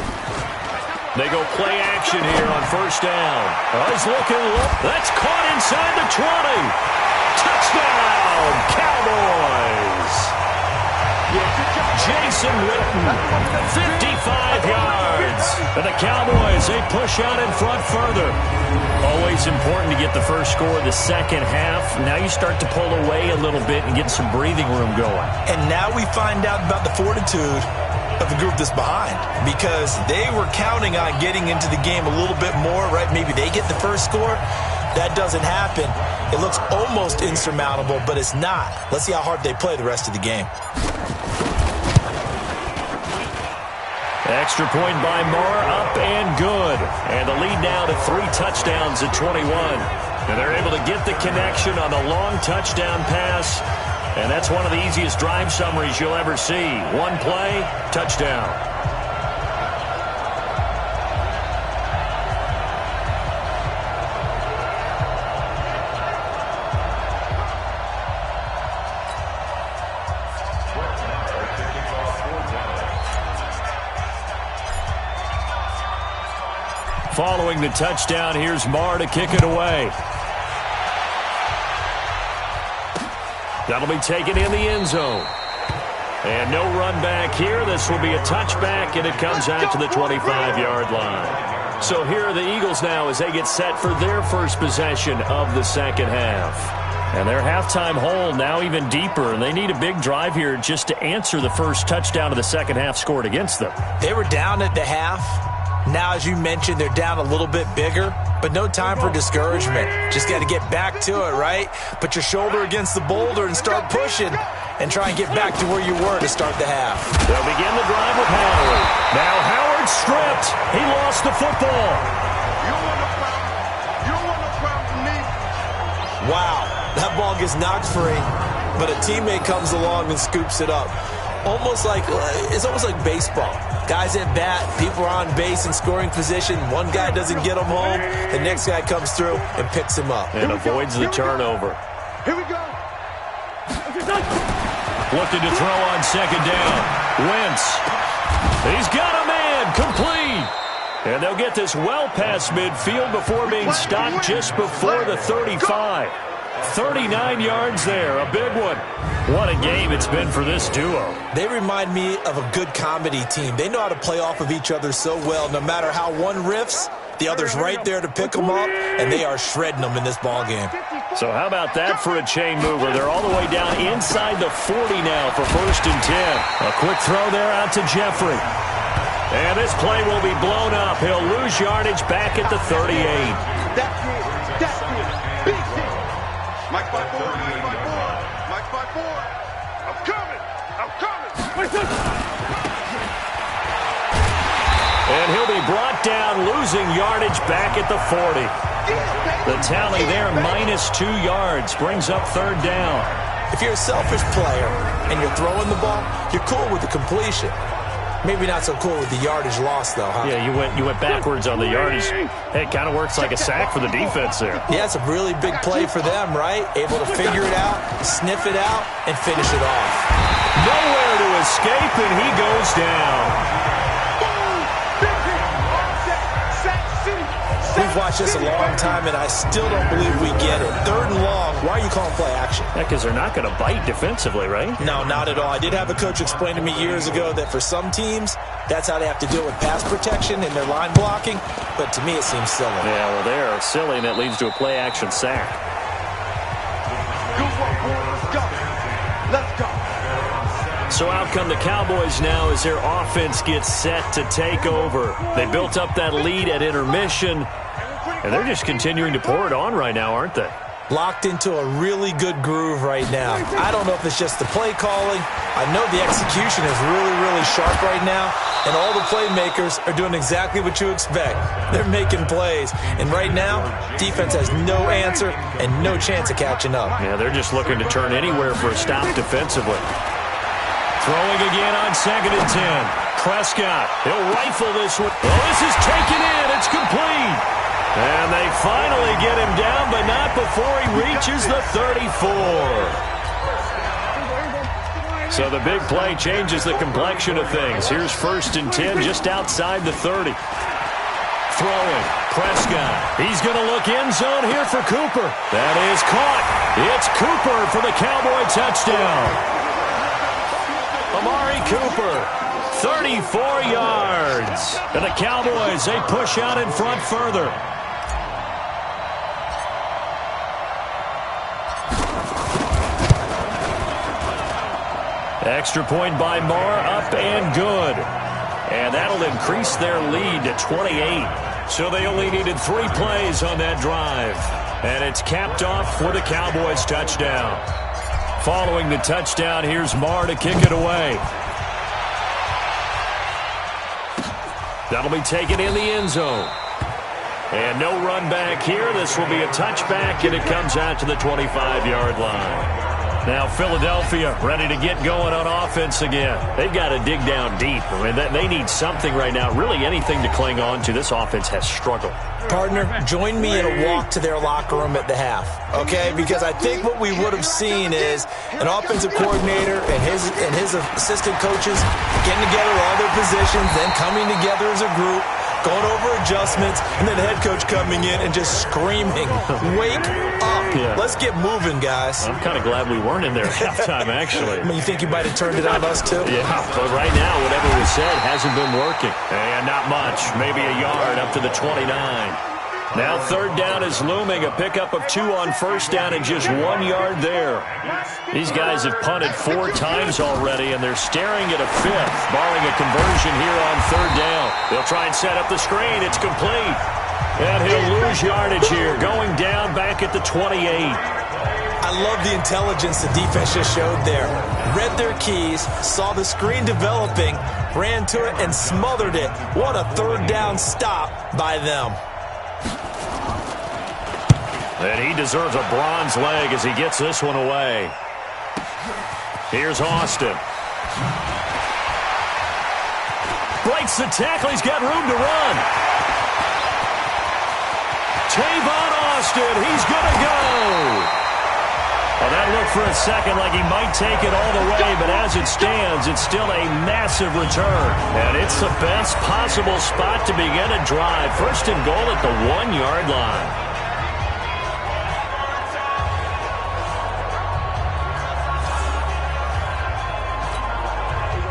They go play action here on first down. Oh, he's looking low. That's caught inside the 20. Touchdown, Cowboys. Jason Witten, 55 yards. And the Cowboys, they push out in front further. Always important to get the first score of the second half. Now you start to pull away a little bit and get some breathing room going. And now we find out about the fortitude of the group that's behind, because they were counting on getting into the game a little bit more, right? Maybe they get the first score. That doesn't happen. It looks almost insurmountable, but it's not. Let's see how hard they play the rest of the game. Extra point by Moore, up and good. And the lead now to 3 touchdowns at 21. And they're able to get the connection on the long touchdown pass. And that's one of the easiest drive summaries you'll ever see. One play, touchdown. Following the touchdown, here's Marr to kick it away. That'll be taken in the end zone. And no run back here. This will be a touchback, and it comes out to the 25-yard line. So here are the Eagles now as they get set for their first possession of the second half. And their halftime hole now even deeper, and they need a big drive here just to answer the first touchdown of the second half scored against them. They were down at the half. Now, as you mentioned, they're down a little bit bigger, but no time for discouragement. Just got to get back to it, right? Put your shoulder against the boulder and start pushing and try and get back to where you were to start the half. They'll begin the drive with Howard. Now Howard stripped. He lost the football. You don't want no problem. You don't want no problem from me. Wow, that ball gets knocked free, but a teammate comes along and scoops it up. It's almost like baseball. Guys at bat, people are on base in scoring position. One guy doesn't get him home. The next guy comes through and picks him up. And avoids the turnover. Here we go. Looking to throw on second down. Wentz. He's got a man. Complete. And they'll get this well past midfield before being stopped just before the 35. 39 yards there, a big one. What a game it's been for this duo. They remind me of a good comedy team. They know how to play off of each other so well. No matter how one riffs, the other's right there to pick them up, and they are shredding them in this ball game. So how about that for a chain mover? They're all the way down inside the 40 now for 1st and 10. A quick throw there out to Jeffrey. And this play will be blown up. He'll lose yardage back at the 38. That's it. Big hit. Mike 5-4. Mike 5-4. I'm coming. And he'll be brought down, losing yardage back at the 40. The tally there, -2 yards, brings up 3rd down. If you're a selfish player and you're throwing the ball, you're cool with the completion. Maybe not so cool with the yardage loss, though, huh? Yeah, you went backwards on the yardage. Hey, it kind of works like a sack for the defense there. Yeah, it's a really big play for them, right? Able to figure it out, sniff it out, and finish it off. Nowhere to escape, and he goes down. watched this a long time, and I still don't believe we get it. 3rd and long, why are you calling play action? Yeah, because they're not going to bite defensively, right? No, not at all. I did have a coach explain to me years ago that for some teams, that's how they have to deal with pass protection and their line blocking, but to me it seems silly. Yeah, well, they're silly, and it leads to a play action sack. Good work, boy. Let's go. Let's go. So out come the Cowboys now as their offense gets set to take over. They built up that lead at intermission, and they're just continuing to pour it on right now, aren't they? Locked into a really good groove right now. I don't know if it's just the play calling. I know the execution is really, really sharp right now, and all the playmakers are doing exactly what you expect. They're making plays, and right now, defense has no answer and no chance of catching up. Yeah, they're just looking to turn anywhere for a stop defensively. Throwing again on 2nd and 10. Prescott, he'll rifle this one. Oh, this is taken in. It's complete. And they finally get him down, but not before he reaches the 34. So the big play changes the complexion of things. Here's 1st and 10 just outside the 30. Throwing, Prescott. He's going to look end zone here for Cooper. That is caught. It's Cooper for the Cowboy touchdown. Amari Cooper, 34 yards. And the Cowboys, they push out in front further. Extra point by Marr, up and good. And that'll increase their lead to 28. So they only needed 3 plays on that drive. And it's capped off for the Cowboys touchdown. Following the touchdown, here's Marr to kick it away. That'll be taken in the end zone. And no run back here. This will be a touchback, and it comes out to the 25-yard line. Now Philadelphia ready to get going on offense again. They've got to dig down deep. I mean, they need something right now, really anything to cling on to. This offense has struggled. Partner, join me in a walk to their locker room at the half, okay? Because I think what we would have seen is an offensive coordinator and his assistant coaches getting together all their positions, then coming together as a group, going over adjustments, and then the head coach coming in and just screaming, wake up. Yeah. Let's get moving, guys. I'm kind of glad we weren't in there at halftime, actually. I mean, you think you might have turned it on us, too? Yeah, but right now, whatever was said hasn't been working. And not much, maybe a yard up to the 29. Now 3rd down is looming, a pickup of 2 on 1st down and just 1 yard there. These guys have punted 4 times already, and they're staring at a 5th, barring a conversion here on 3rd down. They'll try and set up the screen. It's complete. And he'll lose yardage here, going down back at the 28. I love the intelligence the defense just showed there. Read their keys, saw the screen developing, ran to it, and smothered it. What a 3rd down stop by them. And he deserves a bronze leg as he gets this one away. Here's Austin. Breaks the tackle. He's got room to run. Tavon Austin. He's going to go. Well, that looked for a second like he might take it all the way, but as it stands, it's still a massive return. And it's the best possible spot to begin a drive. 1st and goal at the 1 yard line.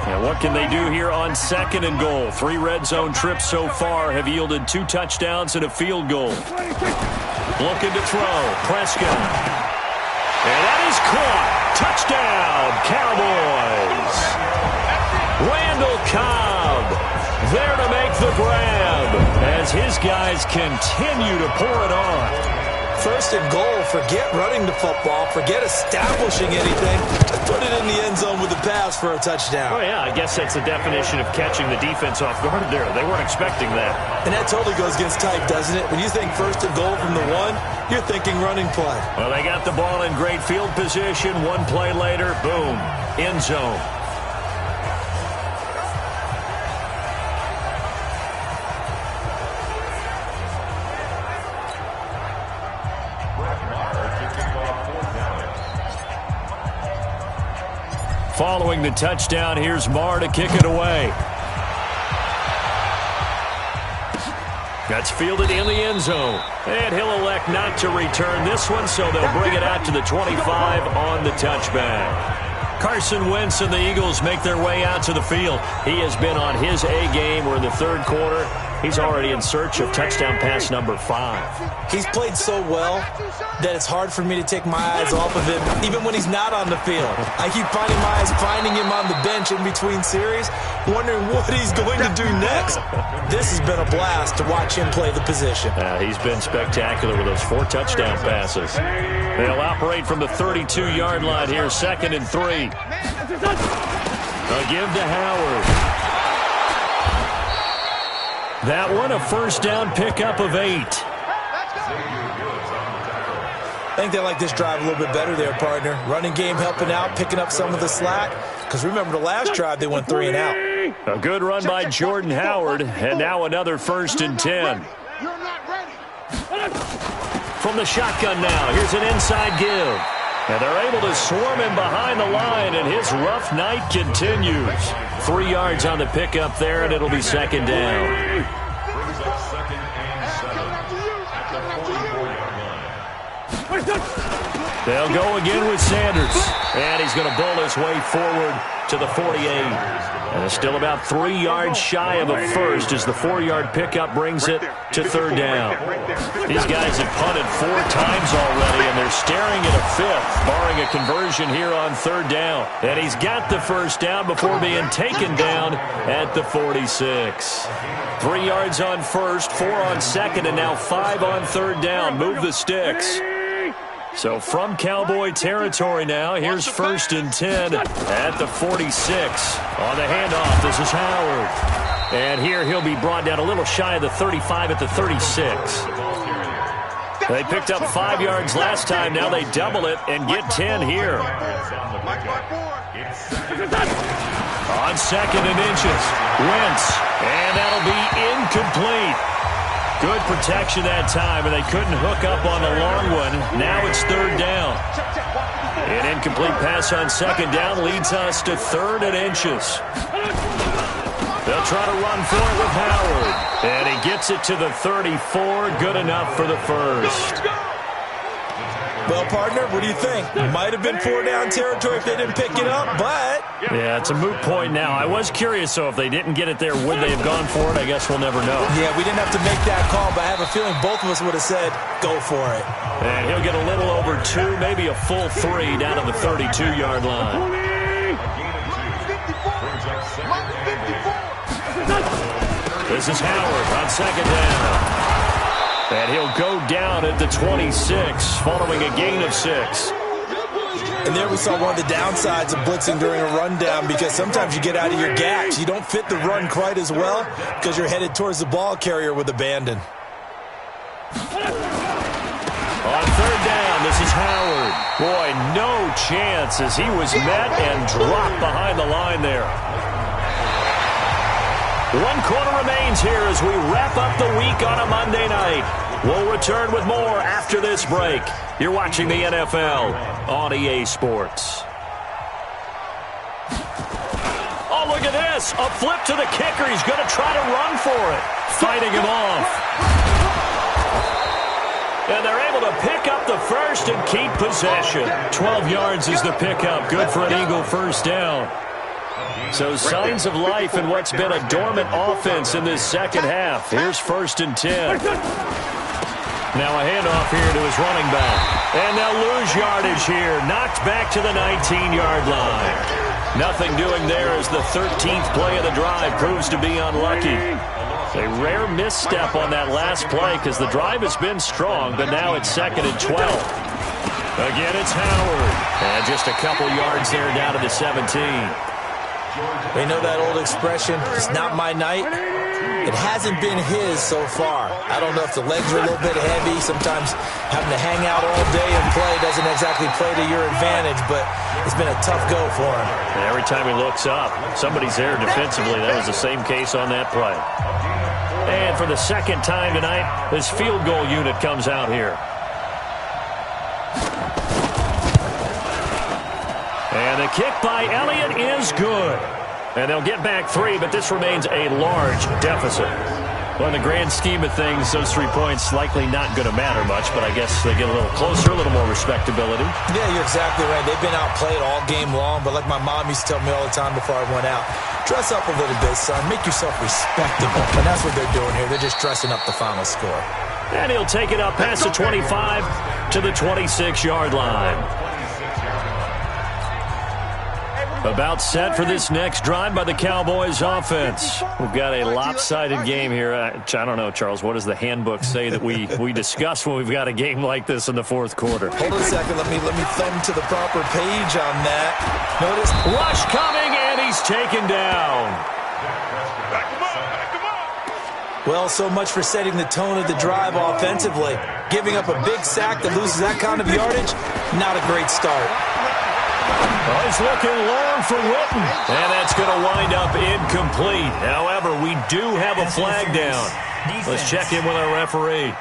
And what can they do here on 2nd and goal? 3 red zone trips so far have yielded 2 touchdowns and a field goal. Looking to throw. Prescott. And that is caught. Touchdown, Cowboys. Randall Cobb there to make the grab as his guys continue to pour it on. 1st and goal, forget running the football, forget establishing anything. Put it in the end zone with a pass for a touchdown. Oh, yeah, I guess that's the definition of catching the defense off guard there. They weren't expecting that. And that totally goes against type, doesn't it? When you think 1st and goal from the 1, you're thinking running play. Well, they got the ball in great field position. 1 play later, boom, end zone. Following the touchdown, here's Marr to kick it away. That's fielded in the end zone. And he'll elect not to return this one, so they'll bring it out to the 25 on the touchback. Carson Wentz and the Eagles make their way out to the field. He has been on his A game. We're in the third quarter. He's already in search of touchdown pass number 5. He's played so well that it's hard for me to take my eyes off of him, even when he's not on the field. I keep finding him on the bench in between series, wondering what he's going to do next. This has been a blast to watch him play the position. He's been spectacular with those 4 touchdown passes. They'll operate from the 32-yard line here, 2nd and 3. They'll give to Howard. That one, a first down pickup of 8. I think they like this drive a little bit better there, partner. Running game helping out, picking up some of the slack. Because remember the last drive, they went 3 and out. A good run by Jordan Howard, and now another 1st and 10. From the shotgun now, here's an inside give. And they're able to swarm him behind the line, and his rough night continues. 3 yards on the pickup there, and it'll be 2nd down. Brings up 2nd and 7 at the 44-yard line. They'll go again with Sanders. And he's going to bull his way forward to the 48. And it's still about 3 yards shy of a first as the 4-yard pickup brings it to 3rd down. These guys have punted 4 times already, and they're staring at a 5th, barring a conversion here on 3rd down. And he's got the first down before being taken down at the 46. 3 yards on 1st, 4 on 2nd, and now 5 on 3rd down. Move the sticks. So from Cowboy territory now, here's 1st and 10 at the 46. On the handoff, this is Howard. And here he'll be brought down a little shy of the 35 at the 36. They picked up 5 yards last time. Now they double it and get 10 here. On 2nd and inches, Wentz. And that'll be incomplete. Good protection that time, and they couldn't hook up on the long one. Now it's 3rd down. An incomplete pass on 2nd down leads us to 3rd and inches. They'll try to run for it with Howard. And he gets it to the 34. Good enough for the first. Well, partner, what do you think? Might have been 4-down territory if they didn't pick it up, but... Yeah, it's a moot point now. I was curious, so if they didn't get it there, would they have gone for it? I guess we'll never know. Yeah, we didn't have to make that call, but I have a feeling both of us would have said, go for it. And he'll get a little over 2, maybe a full 3 down to the 32-yard line. This is Howard on 2nd down. And he'll go down at the 26, following a gain of 6. And there we saw one of the downsides of blitzing during a rundown, because sometimes you get out of your gaps. You don't fit the run quite as well because you're headed towards the ball carrier with abandon. On 3rd down, this is Howard. Boy, no chance as he was met and dropped behind the line there. 1 quarter remains here as we wrap up the week on a Monday night. We'll return with more after this break. You're watching the NFL on EA Sports. Oh, look at this. A flip to the kicker. He's going to try to run for it. Fighting him off. And they're able to pick up the first and keep possession. 12 yards is the pickup. Good for an Eagle first down. So signs of life in what's been a dormant offense in this second half. Here's 1st and 10. Now a handoff here to his running back. And they'll lose yardage here. Knocked back to the 19-yard line. Nothing doing there as the 13th play of the drive proves to be unlucky. A rare misstep on that last play because the drive has been strong, but now it's 2nd and 12. Again, it's Howard. And just a couple yards there down to the 17. They know that old expression, it's not my night. It hasn't been his so far. I don't know if the legs are a little bit heavy. Sometimes having to hang out all day and play doesn't exactly play to your advantage, but it's been a tough go for him. And every time he looks up, somebody's there defensively. That was the same case on that play. And for the 2nd time tonight, this field goal unit comes out here. And the kick by Elliott is good. And they'll get back 3, but this remains a large deficit. Well, in the grand scheme of things, those 3 points likely not going to matter much, but I guess they get a little closer, a little more respectability. Yeah, you're exactly right. They've been outplayed all game long, but like my mom used to tell me all the time before I went out, dress up a little bit, son. Make yourself respectable. And that's what they're doing here. They're just dressing up the final score. And he'll take it up past the 25 to the 26-yard line. About set for this next drive by the Cowboys offense. We've got a lopsided game here. I don't know, Charles, what does the handbook say that we discuss when we've got a game like this in the fourth quarter? Hold on a second. Let me thumb to the proper page on that. Notice. Rush coming, and he's taken down. Well, so much for setting the tone of the drive offensively. Giving up a big sack that loses that kind of yardage, not a great start. Oh, he's looking long for Witten, and that's going to wind up incomplete. However, we do have a flag down. Let's check in with our referee.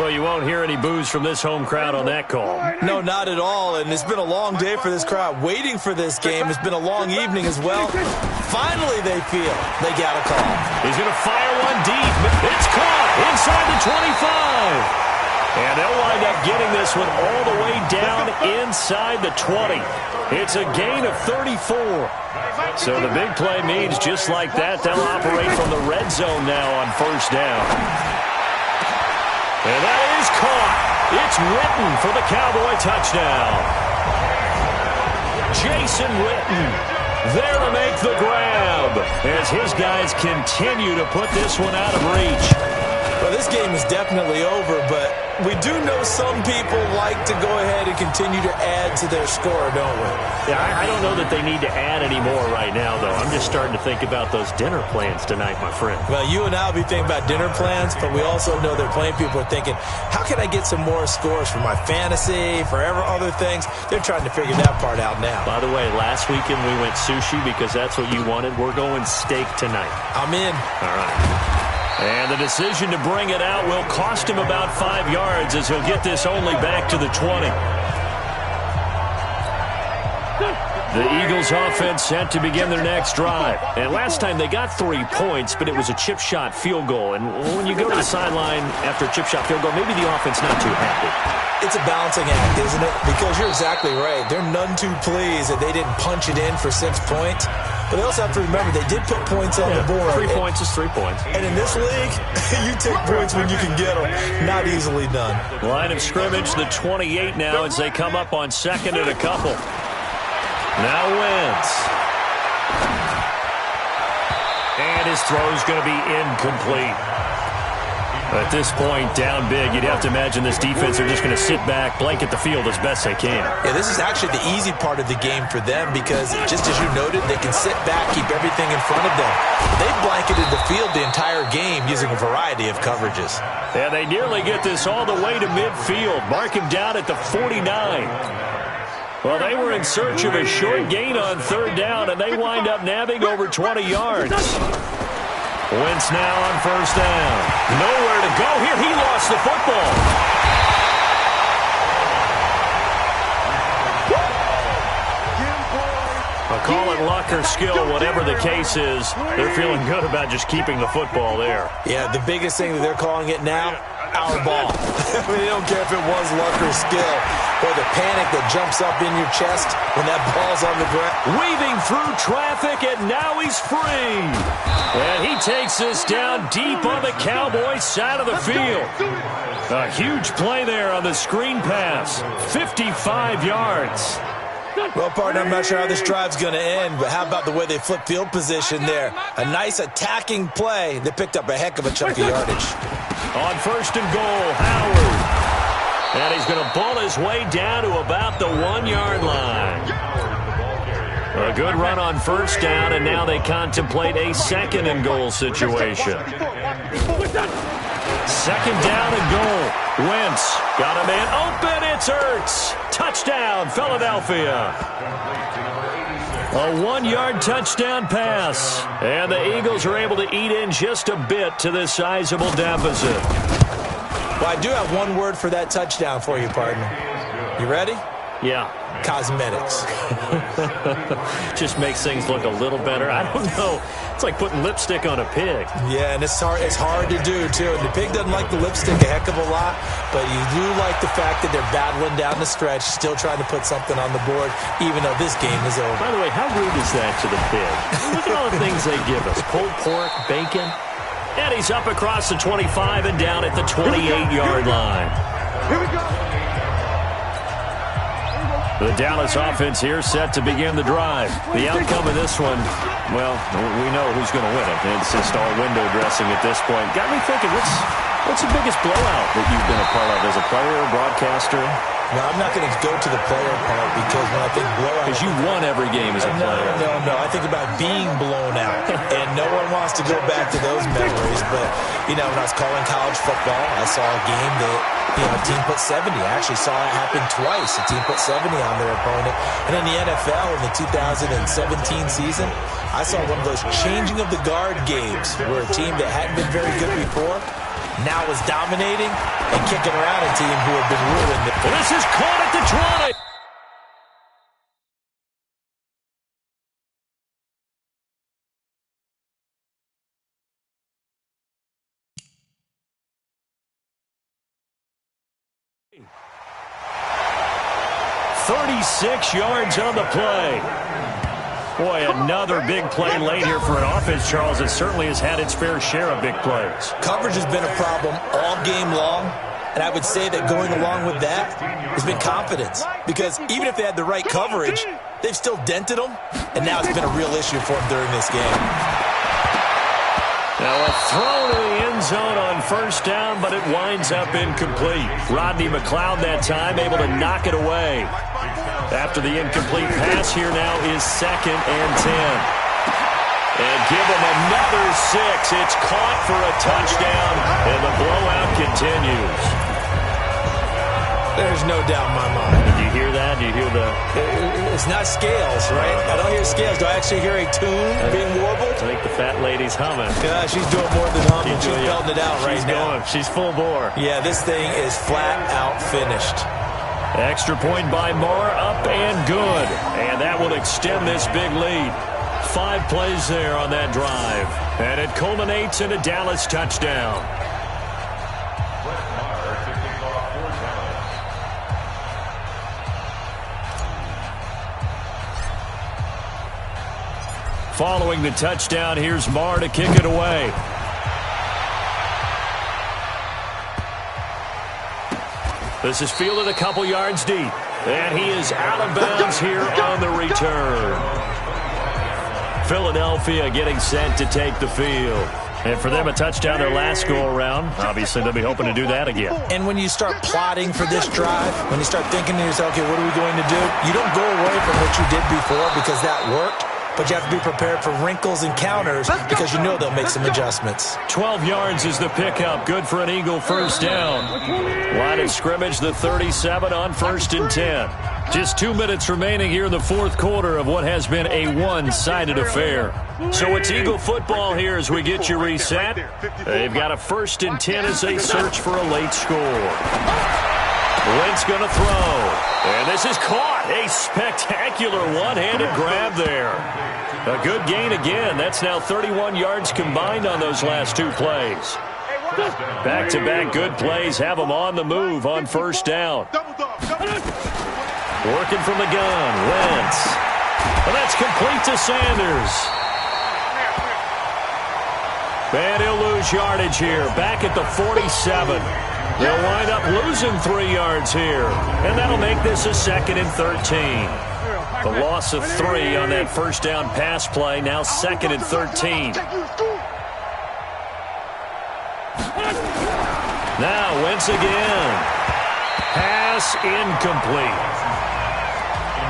Well, you won't hear any boos from this home crowd on that call. No, not at all, and it's been a long day for this crowd. Waiting for this game. It's been a long evening as well. Finally, they feel they got a call. He's going to fire one deep. It's caught inside the 25. And they'll wind up getting this one all the way down inside the 20. It's a gain of 34. So the big play means just like that, they'll operate from the red zone now on first down. And that is caught. It's Witten for the Cowboy touchdown. Jason Witten there to make the grab as his guys continue to put this one out of reach. Well, this game is definitely over, but we do know some people like to go ahead and continue to add to their score, don't we? Yeah, I don't know that they need to add any more right now, though. I'm just starting to think about those dinner plans tonight, my friend. Well, you and I will be thinking about dinner plans, but we also know they're playing people are thinking, how can I get some more scores for my fantasy, for other things? They're trying to figure that part out now. By the way, last weekend we went sushi because that's what you wanted. We're going steak tonight. I'm in. All right. And the decision to bring it out will cost him about 5 yards as he'll get this only back to the 20. The Eagles offense set to begin their next drive. And last time they got 3 points, but it was a chip shot field goal. And when you go to the sideline after a chip shot field goal, maybe the offense not too happy. It's a balancing act, isn't it? Because you're exactly right. They're none too pleased that they didn't punch it in for 6 points. But they also have to remember they did put points on the board. 3 points is 3 points. And in this league, you take points when you can get them. Not easily done. Line of scrimmage, the 28 now as they come up on second and a couple. Now Wentz. And his throw's going to be incomplete. At this point, down big, you'd have to imagine this defense are just going to sit back, blanket the field as best they can. Yeah, this is actually the easy part of the game for them because, just as you noted, they can sit back, keep everything in front of them. They've blanketed the field the entire game using a variety of coverages. Yeah, they nearly get this all the way to midfield. Mark him down at the 49. Well, they were in search of a short gain on third down, and they wind up nabbing over 20 yards. Wentz now on first down. Nowhere to go here. He lost the football. I'll call it luck or skill, whatever the case is. They're feeling good about just keeping the football there. Yeah, the biggest thing that they're calling it now, our ball. They don't care if it was luck or skill or the panic that jumps up in your chest when that ball's on the ground. Weaving through traffic, and now he's free. And he takes this down deep on the Cowboys' side of the field. A huge play there on the screen pass. 55 yards. Well, partner, I'm not sure how this drive's going to end, but how about the way they flip field position there? A nice attacking play that picked up a heck of a chunk of yardage. On first and goal, Howard. And he's going to ball his way down to about the 1 yard line. A good run on first down, and now they contemplate a second and goal situation. Second down and goal. Wentz got a man open. It's Ertz. Touchdown, Philadelphia. A 1 yard touchdown pass. And the Eagles are able to eat in just a bit to this sizable deficit. Well, I do have one word for that touchdown for you, partner. You ready? Yeah. Cosmetics. Just makes things look a little better. I don't know. It's like putting lipstick on a pig. Yeah, and it's hard to do, too. And the pig doesn't like the lipstick a heck of a lot, but you do like the fact that they're battling down the stretch, still trying to put something on the board, even though this game is over. By the way, how rude is that to the pig? Look at all the things they give us. Pulled pork, bacon. And he's up across the 25 and down at the 28-yard line. Here we go. The Dallas offense here set to begin the drive. The outcome of this one, well, we know who's going to win it. It's just all window dressing at this point. Got me thinking, what's the biggest blowout that you've been a part of as a player or broadcaster? No, I'm not going to go to the player part because when I think blowout... Because you won every game as a player. No. I think about being blown out. And no one wants to go back to those memories. But, when I was calling college football, I saw a game that, a team put 70. I actually saw it happen twice. A team put 70 on their opponent. And in the NFL in the 2017 season, I saw one of those changing of the guard games where a team that hadn't been very good before now is dominating and kicking around a team who had been ruined. This is caught at the 20. "36 yards on the play." Boy, another big play late here for an offense, Charles. It certainly has had its fair share of big plays. Coverage has been a problem all game long, and I would say that going along with that has been confidence. Because even if they had the right coverage, they've still dented them, and now it's been a real issue for them during this game. Now a throw to the end zone on first down, but it winds up incomplete. Rodney McLeod that time able to knock it away. After the incomplete pass, here now is 2nd and 10. And give him another 6. It's caught for a touchdown, and the blowout continues. There's no doubt in my mind. Did you hear that? Did you hear the... It's not scales, right? I don't hear scales. Do I actually hear a tune being warbled? I think the fat lady's humming. Yeah, she's doing more than humming. She's belting it out right now. She's full bore. Yeah, this thing is flat out finished. Extra point by Moore, up and good. And that will extend this big lead. 5 plays there on that drive. And it culminates in a Dallas touchdown. Following the touchdown, here's Marr to kick it away. This is fielded a couple yards deep. And he is out of bounds here on the return. Philadelphia getting set to take the field. And for them, a touchdown their last go-around. Obviously, they'll be hoping to do that again. And when you start plotting for this drive, when you start thinking to yourself, okay, what are we going to do? You don't go away from what you did before because that worked. But you have to be prepared for wrinkles and counters because you know they'll make some adjustments. 12 yards is the pickup. Good for an Eagle first down. Line of scrimmage, the 37 on 1st and 10. Just 2 minutes remaining here in the fourth quarter of what has been a one-sided affair. So it's Eagle football here as we get you reset. They've got a 1st and 10 as they search for a late score. Wentz going to throw. And this is caught. A spectacular one-handed grab there. A good gain again. That's now 31 yards combined on those last 2 plays. Back-to-back good plays have them on the move on first down. Working from the gun, Wentz. And that's complete to Sanders. And he'll lose yardage here. Back at the 47. They'll wind up losing 3 yards here. And that'll make this a 2nd and 13. The loss of 3 on that first down pass play. Now 2nd and 13. Now Wentz again. Pass incomplete.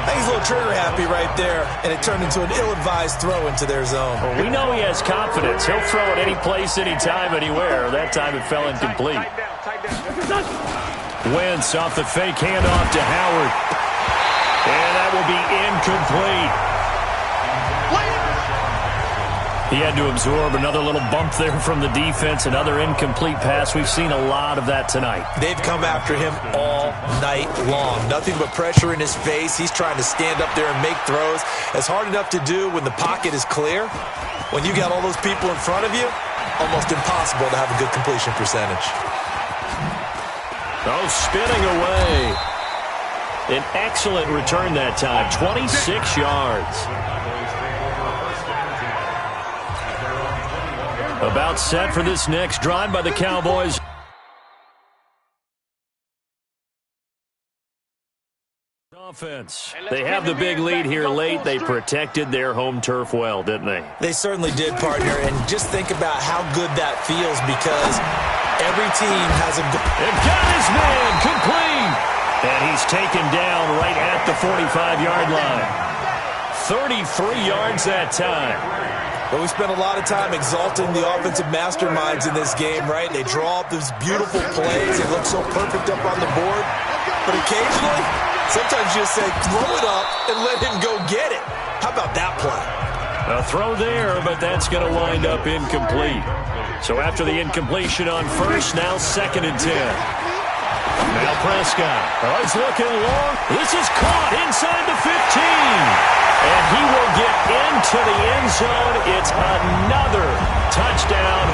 He's a little trigger happy right there, and it turned into an ill-advised throw into their zone. Well, we know he has confidence. He'll throw it any place, anytime, anywhere. That time it fell incomplete. Wentz off the fake handoff to Howard. And that will be incomplete. He had to absorb another little bump there from the defense, another incomplete pass. We've seen a lot of that tonight. They've come after him all night long. Nothing but pressure in his face. He's trying to stand up there and make throws. It's hard enough to do when the pocket is clear. When you got all those people in front of you, almost impossible to have a good completion percentage. Oh, spinning away. An excellent return that time, 26 yards. About set for this next drive by the Cowboys. Offense. They have the big lead here late. They protected their home turf well, didn't they? They certainly did, partner. And just think about how good that feels, because every team has a goal. They've got his man complete. And he's taken down right at the 45-yard line. 33 yards that time. But we spent a lot of time exalting the offensive masterminds in this game, right? They draw up these beautiful plays. They look so perfect up on the board. But occasionally, sometimes you just say, throw it up and let him go get it. How about that play? A throw there, but that's going to wind up incomplete. So after the incompletion on first, now 2nd and 10. Now Prescott. Oh, he's looking long. This is caught inside the 15. And he will get into the end zone. It's another touchdown.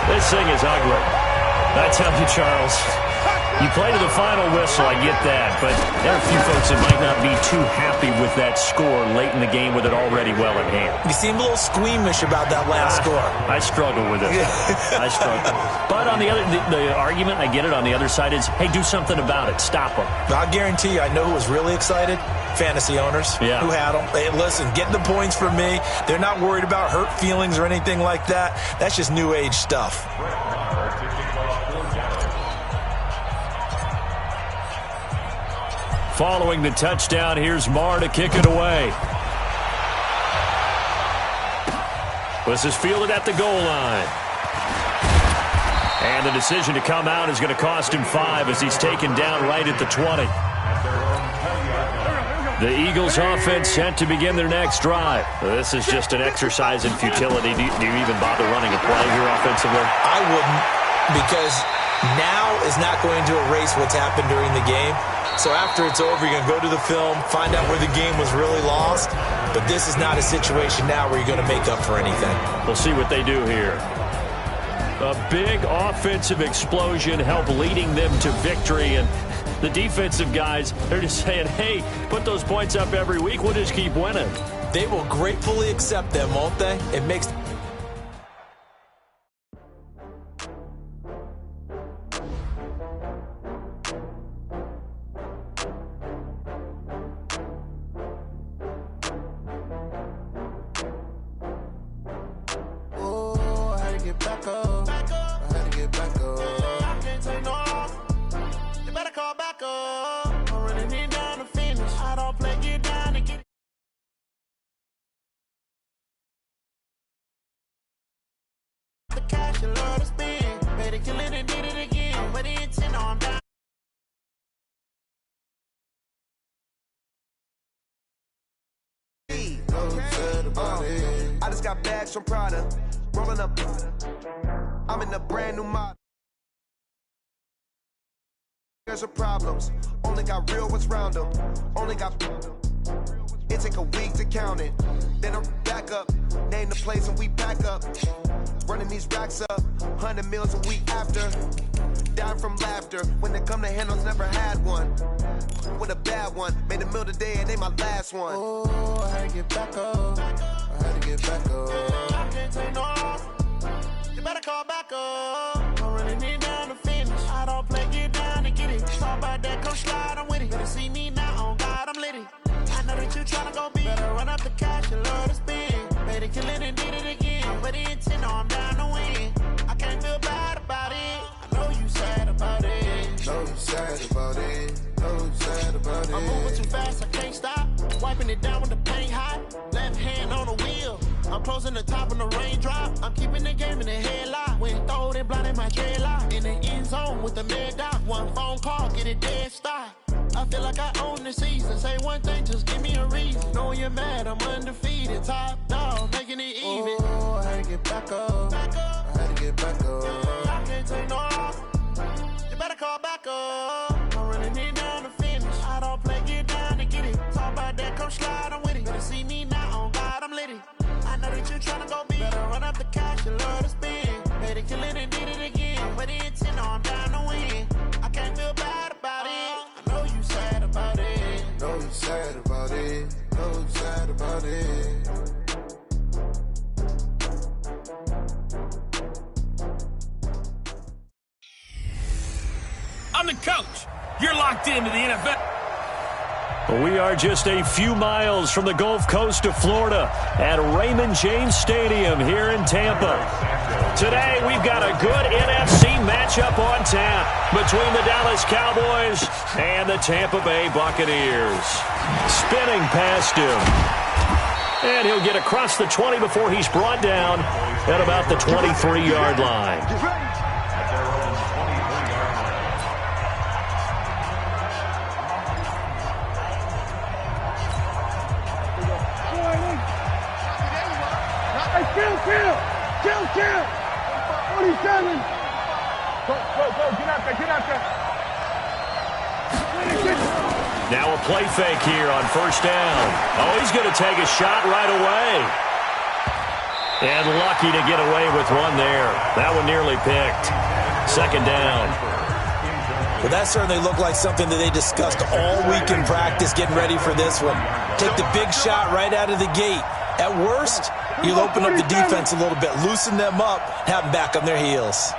This thing is ugly. I tell you, Charles, you play to the final whistle, I get that. But there are a few folks that might not be too happy with that score late in the game with it already well in hand. You seem a little squeamish about that last score. I struggle with it. I struggle. But on the other, the argument, I get it, on the other side is, hey, do something about it. Stop them. I guarantee you, I know who was really excited. Fantasy owners who had them. Hey, listen, getting the points from me. They're not worried about hurt feelings or anything like that. That's just new age stuff. Following the touchdown, here's Marr to kick it away. This is fielded at the goal line. And the decision to come out is going to cost him 5 as he's taken down right at the 20. The Eagles offense set to begin their next drive. This is just an exercise in futility. Do you even bother running a play here offensively? I wouldn't, because now is not going to erase what's happened during the game. So after it's over, you're going to go to the film, find out where the game was really lost. But this is not a situation now where you're going to make up for anything. We'll see what they do here. A big offensive explosion helped leading them to victory. And the defensive guys, they're just saying, hey, put those points up every week. We'll just keep winning. They will gratefully accept them, won't they? It makes... I just got bags from Prada, rolling up. I'm in a brand new model. There's problems, only got real ones round them. Only got. It take a week to count it. Then I'm back up, name the place and we pack up. Running these racks up, 100 meals a week after. Down from laughter, when they come to handles, never had one. With a bad one, made a meal today and ain't my last one. Oh, I had to get back up. I had to get back up. I can't take no loss. You better call back up. I'm running it down to finish. I don't play, get down and get it. Talk about that, come slide, I'm with it. Better see me now, on God, I'm litty. I know that you tryna go big. Better run up the cash, you love to spin. Made it, kill it, and did it again. But the intent, no, I'm down to win. I can't feel bad about it. I know you sad about it. Know you sad about it. Know you sad about it. I'm moving too fast, I can't stop. Wiping it down with the paint hot. Left hand on the wheel. I'm closing the top of the raindrop. I'm keeping the game in the headlock. When throwed and blinded my dreadlock. In the end zone with the mad dot. One phone call, get it dead stop. I feel like I own the season. Say one thing, just give me a reason. Knowing you're mad, I'm undefeated. Top dog, making it even. Oh, I had to get back up. I had to get back up. I can't take no loss. You better call back up. I'm running it down to finish. I don't play, get down to get it. Talk about that, come slide, I'm with it. Better see me now, on God, I'm litty. I know that you're trying to go big. Better run up the cash, you love to spend. Better kill it and did it again. Put it in 10, I'm down to win. I can't feel bad about it. I know you sad about it. Know you sad about it. Know you sad about it. I'm the coach. You're locked into the NFL. We are just a few miles from the Gulf Coast of Florida at Raymond James Stadium here in Tampa. Today, we've got a good NFC matchup on tap between the Dallas Cowboys and the Tampa Bay Buccaneers. Spinning past him. And he'll get across the 20 before he's brought down at about the 23-yard line. Kill! 47! Go, get out there! Now a play fake here on first down. Oh, he's going to take a shot right away. And lucky to get away with one there. That one nearly picked. Second down. Well, that certainly looked like something that they discussed all week in practice getting ready for this one. Take the big shot right out of the gate. At worst, you'll open up the defense a little bit, loosen them up, have them back on their heels.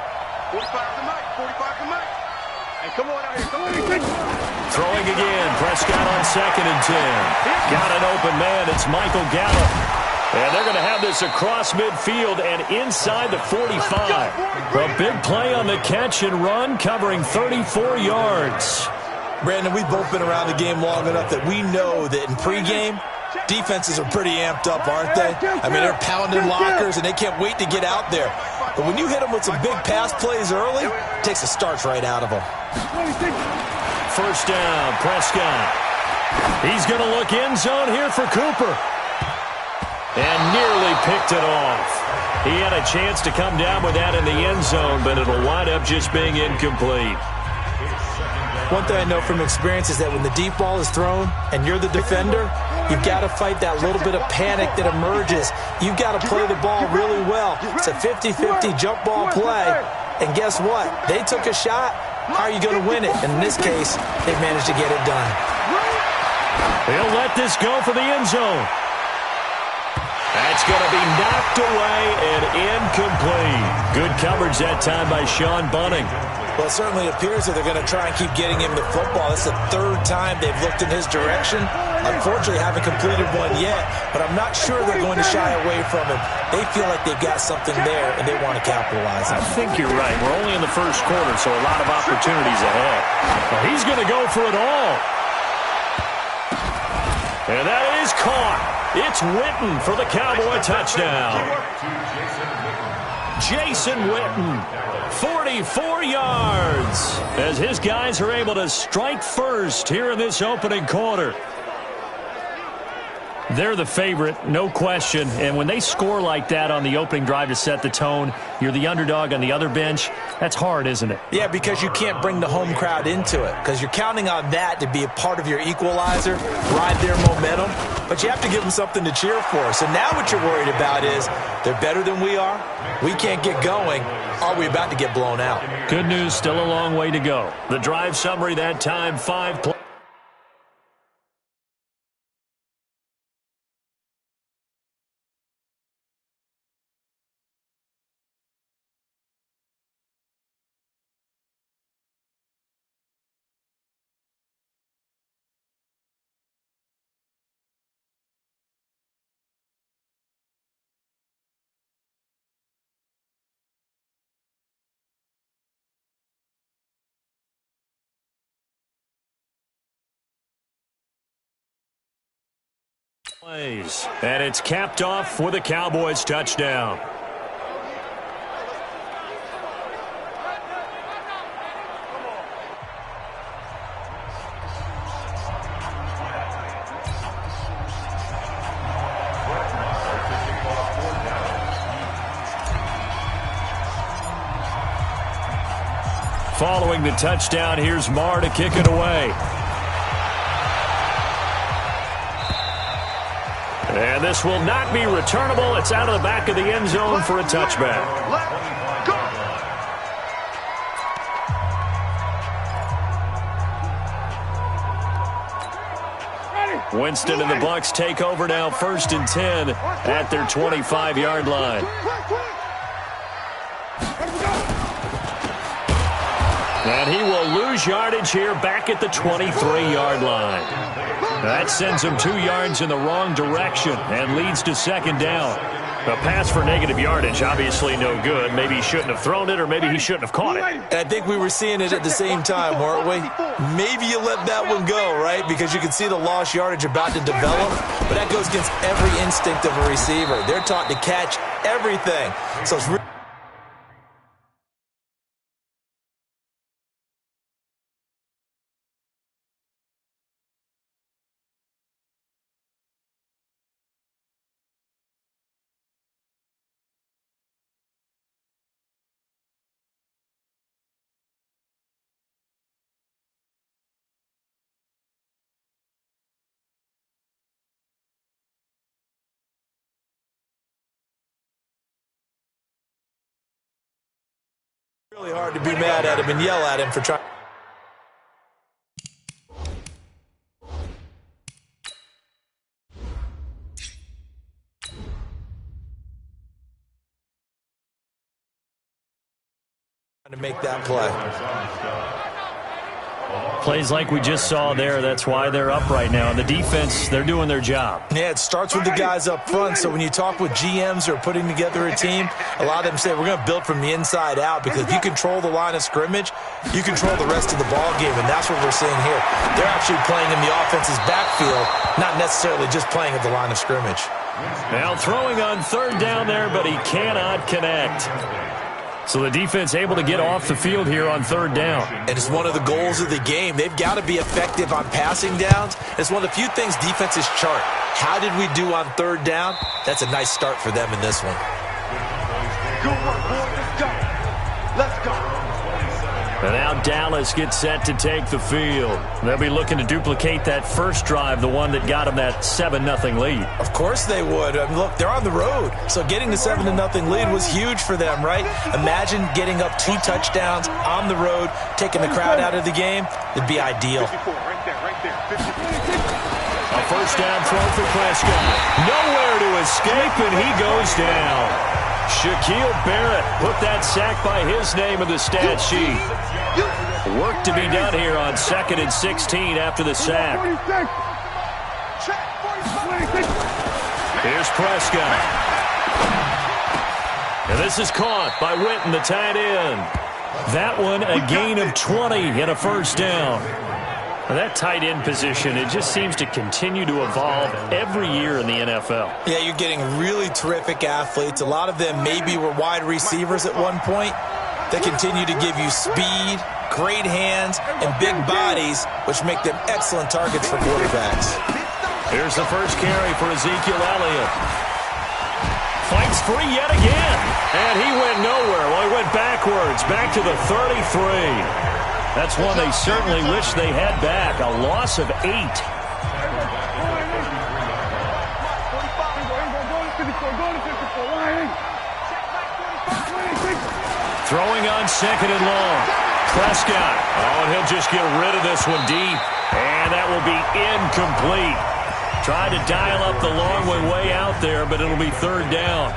45 to Mike. Hey, come on out here. Come on. Throwing again. Prescott on 2nd and 10. Got an open man. It's Michael Gallup. And they're going to have this across midfield and inside the 45. A big play on the catch and run, covering 34 yards. Brandon, we've both been around the game long enough that we know that in pregame, defenses are pretty amped up, aren't they? I mean, they're pounding lockers, and they can't wait to get out there. But when you hit them with some big pass plays early, it takes the starch right out of them. First down, Prescott. He's going to look end zone here for Cooper. And nearly picked it off. He had a chance to come down with that in the end zone, but it'll wind up just being incomplete. One thing I know from experience is that when the deep ball is thrown and you're the defender, you've got to fight that little bit of panic that emerges. You've got to play the ball really well. It's a 50-50 jump ball play. And guess what? They took a shot. How are you going to win it? And in this case, they managed to get it done. They'll let this go for the end zone. That's going to be knocked away and incomplete. Good coverage that time by Sean Bunting. Well, it certainly appears that they're going to try and keep getting him the football. It's the third time they've looked in his direction. Unfortunately, haven't completed one yet, but I'm not sure they're going to shy away from him. They feel like they've got something there, and they want to capitalize on it. I think you're right. We're only in the first quarter, so a lot of opportunities ahead. Well, he's going to go for it all. And that is caught. It's Witten for the Cowboy touchdown. Jason Witten, 44 yards, as his guys are able to strike first here in this opening quarter. They're the favorite, no question. And when they score like that on the opening drive to set the tone, you're the underdog on the other bench. That's hard, isn't it? Yeah, because you can't bring the home crowd into it, because you're counting on that to be a part of your equalizer, ride their momentum. But you have to give them something to cheer for. So now what you're worried about is they're better than we are. We can't get going. Are we about to get blown out? Good news, still a long way to go. The drive summary that time, 5 plays. And it's capped off with a Cowboys touchdown. Following the touchdown, here's Marr to kick it away. And this will not be returnable. It's out of the back of the end zone for a touchback. Let's go. Winston and the Bucs take over now, 1st and 10 at their 25-yard line. And he will lose yardage here back at the 23-yard line. That sends him 2 yards in the wrong direction and leads to 2nd down. A pass for negative yardage, obviously no good. Maybe he shouldn't have thrown it, or maybe he shouldn't have caught it. I think we were seeing it at the same time, weren't we? Maybe you let that one go, right? Because you can see the lost yardage about to develop. But that goes against every instinct of a receiver. They're taught to catch everything. So it's really hard to be mad at him and yell at him for trying. To make that play. Plays like we just saw there, that's why they're up right now. And the defense, they're doing their job. Yeah, it starts with the guys up front. So when you talk with GMs who are putting together a team, a lot of them say we're going to build from the inside out, because if you control the line of scrimmage, you control the rest of the ball game, and that's what we're seeing here. They're actually playing in the offense's backfield, not necessarily just playing at the line of scrimmage. Now throwing on 3rd down there, but he cannot connect. So the defense able to get off the field here on 3rd down. And it's one of the goals of the game. They've got to be effective on passing downs. It's one of the few things defenses chart. How did we do on 3rd down? That's a nice start for them in this one. Good work, boys. Let's go. Let's go. And now Dallas gets set to take the field. They'll be looking to duplicate that first drive, the one that got them that 7-0 lead. Of course they would. I mean, look, they're on the road. So getting the 7-0 lead was huge for them, right? Imagine getting up 2 touchdowns on the road, taking the crowd out of the game. It'd be ideal. A 1st down throw for Prescott. Nowhere to escape, and he goes down. Shaquille Barrett put that sack by his name in the stat sheet. Work to be done here on 2nd and 16 after the sack. Here's Prescott. And this is caught by Witten, the tight end. That one a gain of 20 and a 1st down. That tight end position, it just seems to continue to evolve every year in the NFL. Yeah, you're getting really terrific athletes. A lot of them maybe were wide receivers at one point. They continue to give you speed, great hands, and big bodies, which make them excellent targets for quarterbacks. Here's the first carry for Ezekiel Elliott. Fights free yet again. And he went nowhere. Well, he went backwards, back to the 33. That's one they certainly wish they had back. A loss of 8. Throwing on 2nd and long. Prescott. Oh, and he'll just get rid of this one deep. And that will be incomplete. Tried to dial up the long one way out there, but it'll be 3rd down.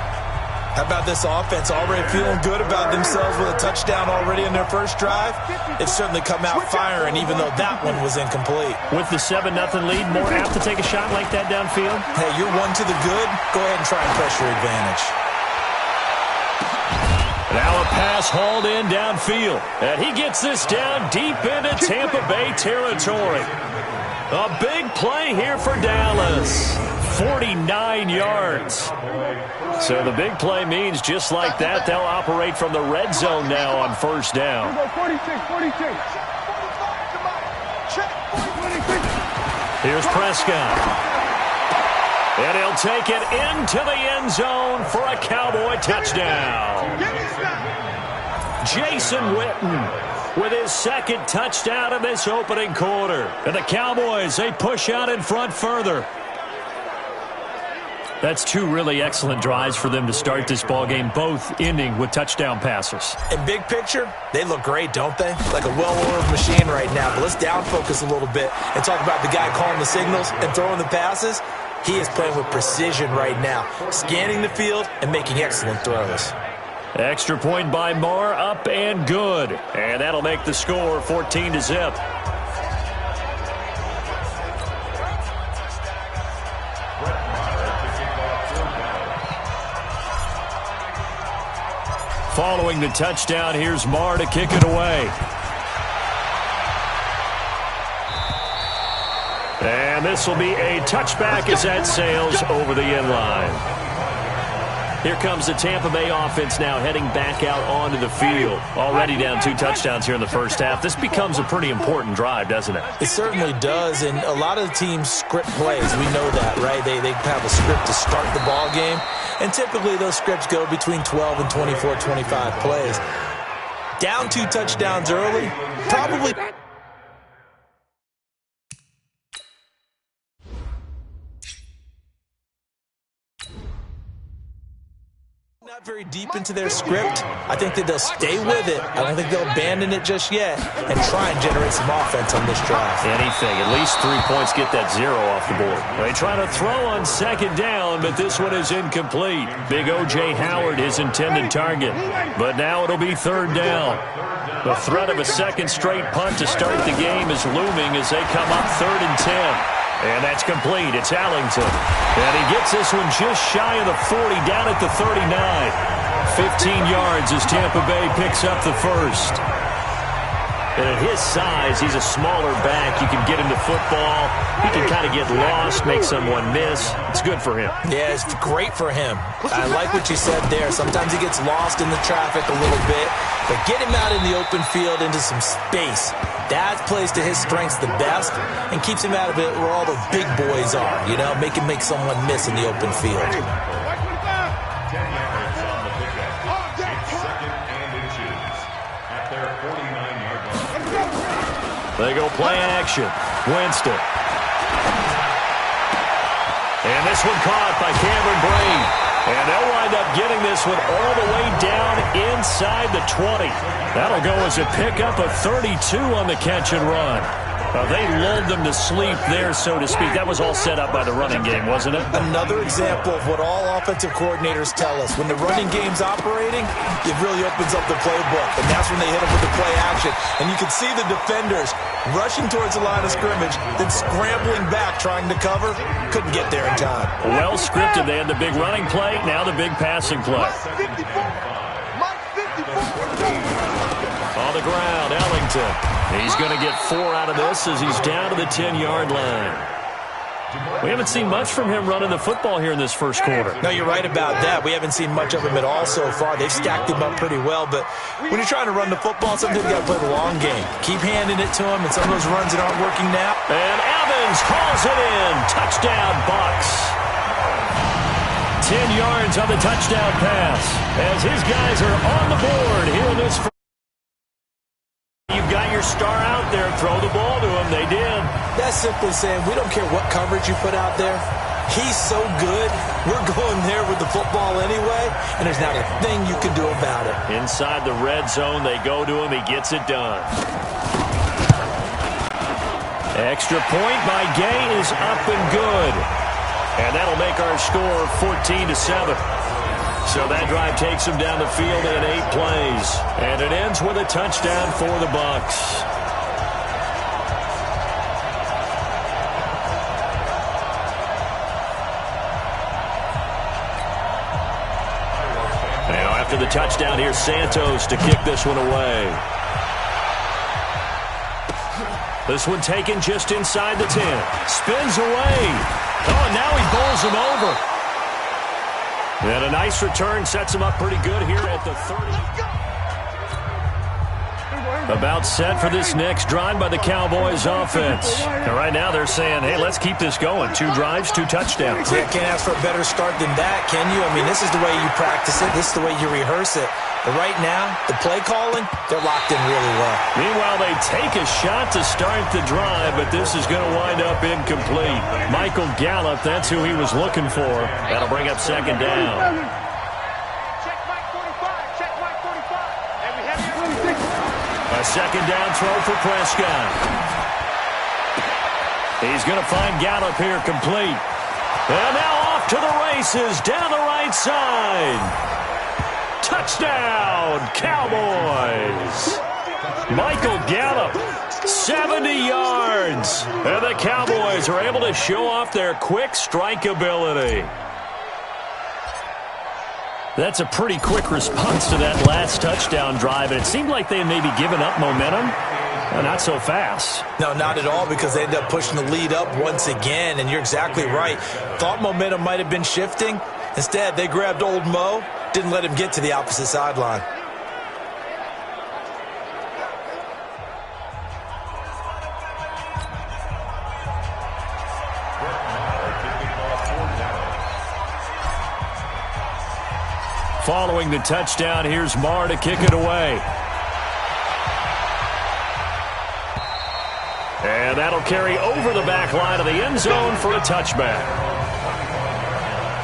How about this offense already feeling good about themselves with a touchdown already in their first drive? They've certainly come out firing, even though that one was incomplete. With the 7-0 lead, more apt to take a shot like that downfield? Hey, you're 1 to the good. Go ahead and try and press your advantage. Now a pass hauled in downfield. And he gets this down deep into Tampa Bay territory. A big play here for Dallas. 49 yards. So the big play means just like that, they'll operate from the red zone now on 1st down. 46. Here's Prescott. And he'll take it into the end zone for a Cowboy touchdown. Jason Witten. with his second touchdown in this opening quarter. And the Cowboys, they push out in front further. That's two really excellent drives for them to start this ballgame, both ending with touchdown passes. In big picture, they look great, don't they? Like a well-oiled machine right now. But let's down focus a little bit and talk about the guy calling the signals and throwing the passes. He is playing with precision right now, scanning the field and making excellent throws. Extra point by Marr, up and good. And that'll make the score 14-0. Following the touchdown, here's Marr to kick it away. And this will be a touchback as that sails over the end line. Here comes the Tampa Bay offense now heading back out onto the field. Already down 2 touchdowns here in the first half. This becomes a pretty important drive, doesn't it? It certainly does, and a lot of the teams script plays. We know that, right? They have a script to start the ball game, and typically those scripts go between 12 and 24, 25 plays. Down 2 touchdowns early, probably... not very deep into their script. I think that they'll stay with it. I don't think they'll abandon it just yet and try and generate some offense on this drive. Anything. At least 3 points, get that 0 off the board. They try to throw on second down, but this one is incomplete. Big O.J. Howard, his intended target. But now it'll be third down. The threat of a second straight punt to start the game is looming as they come up 3rd and 10. And that's complete. It's Allington. And he gets this one just shy of the 40, down at the 39. 15 yards as Tampa Bay picks up the first. And at his size, he's a smaller back. You can get him to football. He can kind of get lost, make someone miss. It's good for him. Yeah, it's great for him. I like what you said there. Sometimes he gets lost in the traffic a little bit. But get him out in the open field into some space. That plays to his strengths the best and keeps him out of it where all the big boys are, you know, make someone miss in the open field. 10 yards on the pickup. It's 2nd and inches at their 49-yard line. They go play action. Winston. And this one caught by Cameron Brate. And they'll wind up getting this one all the way down inside the 20. That'll go as a pickup of 32 on the catch and run. They lulled them to sleep there, so to speak. That was all set up by the running game, wasn't it? Another example of what all offensive coordinators tell us. When the running game's operating, it really opens up the playbook. And that's when they hit them with the play action. And you can see the defenders rushing towards the line of scrimmage, then scrambling back trying to cover. Couldn't get there in time. Well scripted. They had the big running play, now the big passing play. On the ground, Ellington. He's going to get 4 out of this as he's down to the 10-yard line. We haven't seen much from him running the football here in this first quarter. No, you're right about that. We haven't seen much of him at all so far. They've stacked him up pretty well, but when you're trying to run the football, sometimes you got to play the long game. Keep handing it to him, and some of those runs that aren't working now. And Evans calls it in. Touchdown, Bucks. 10 yards on the touchdown pass as his guys are on the board here in this first. You've got your star out there. Throw the ball to him. They did. That's simply saying we don't care what coverage you put out there. He's so good. We're going there with the football anyway, and there's not a thing you can do about it. Inside the red zone, they go to him. He gets it done. Extra point by Gay is up and good. And that'll make our score 14-7. So that drive takes them down the field in 8 plays. And it ends with a touchdown for the Bucks. Now after the touchdown, here's Santos to kick this one away. This one taken just inside the 10. Spins away. Oh, and now he bowls him over. And a nice return sets him up pretty good here at the 30. About set for this next drive by the Cowboys offense. And right now they're saying, hey, let's keep this going. 2 drives, 2 touchdowns. Yeah, can't ask for a better start than that, can you? I mean, this is the way you practice it. This is the way you rehearse it. But right now, the play calling, they're locked in really well. Meanwhile, they take a shot to start the drive, but this is going to wind up incomplete. Michael Gallup, that's who he was looking for. That'll bring up second down. Check Mike 45. Check Mike 45. And we have A second down throw for Prescott. He's going to find Gallup here complete. And now off to the races down the right side. Touchdown, Cowboys. Michael Gallup, 70 yards. And the Cowboys are able to show off their quick strike ability. That's a pretty quick response to that last touchdown drive, and it seemed like they had maybe given up momentum. Not so fast. No, not at all, because they ended up pushing the lead up once again, and you're exactly right. Thought momentum might have been shifting. Instead, they grabbed old Mo, didn't let him get to the opposite sideline. Following the touchdown, here's Marr to kick it away. And that'll carry over the back line of the end zone for a touchback.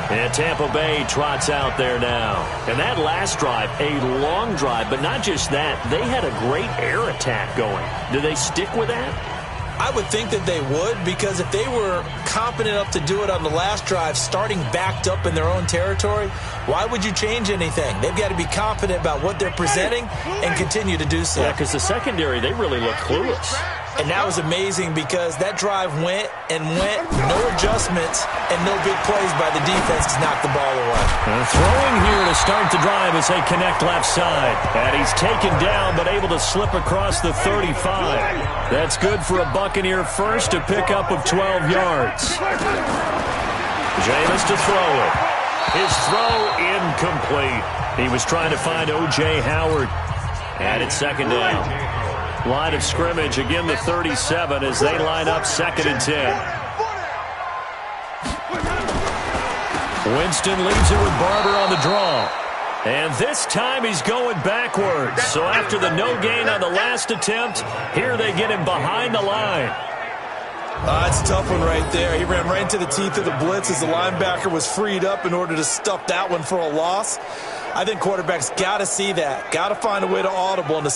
And Tampa Bay trots out there now. And that last drive, a long drive, but not just that. They had a great air attack going. Do they stick with that? I would think that they would, because if they were competent enough to do it on the last drive, starting backed up in their own territory, why would you change anything? They've got to be confident about what they're presenting and continue to do so. Yeah, because the secondary, they really look clueless. And that was amazing, because that drive went and went, no adjustments, and no big plays by the defense to knock the ball away. And throwing here to start the drive as they connect left side. And he's taken down, but able to slip across the 35. That's good for a Buccaneer first, a pickup of 12 yards. Jameis to throw it. His throw incomplete. He was trying to find O.J. Howard. And it's second down. Line of scrimmage, again the 37 as they line up 2nd and 10. Winston leaves it with Barber on the draw. And this time he's going backwards. So after the no gain on the last attempt, here they get him behind the line. That's a tough one right there. He ran right into the teeth of the blitz as the linebacker was freed up in order to stuff that one for a loss. I think quarterbacks got to see that. Got to find a way to audible. And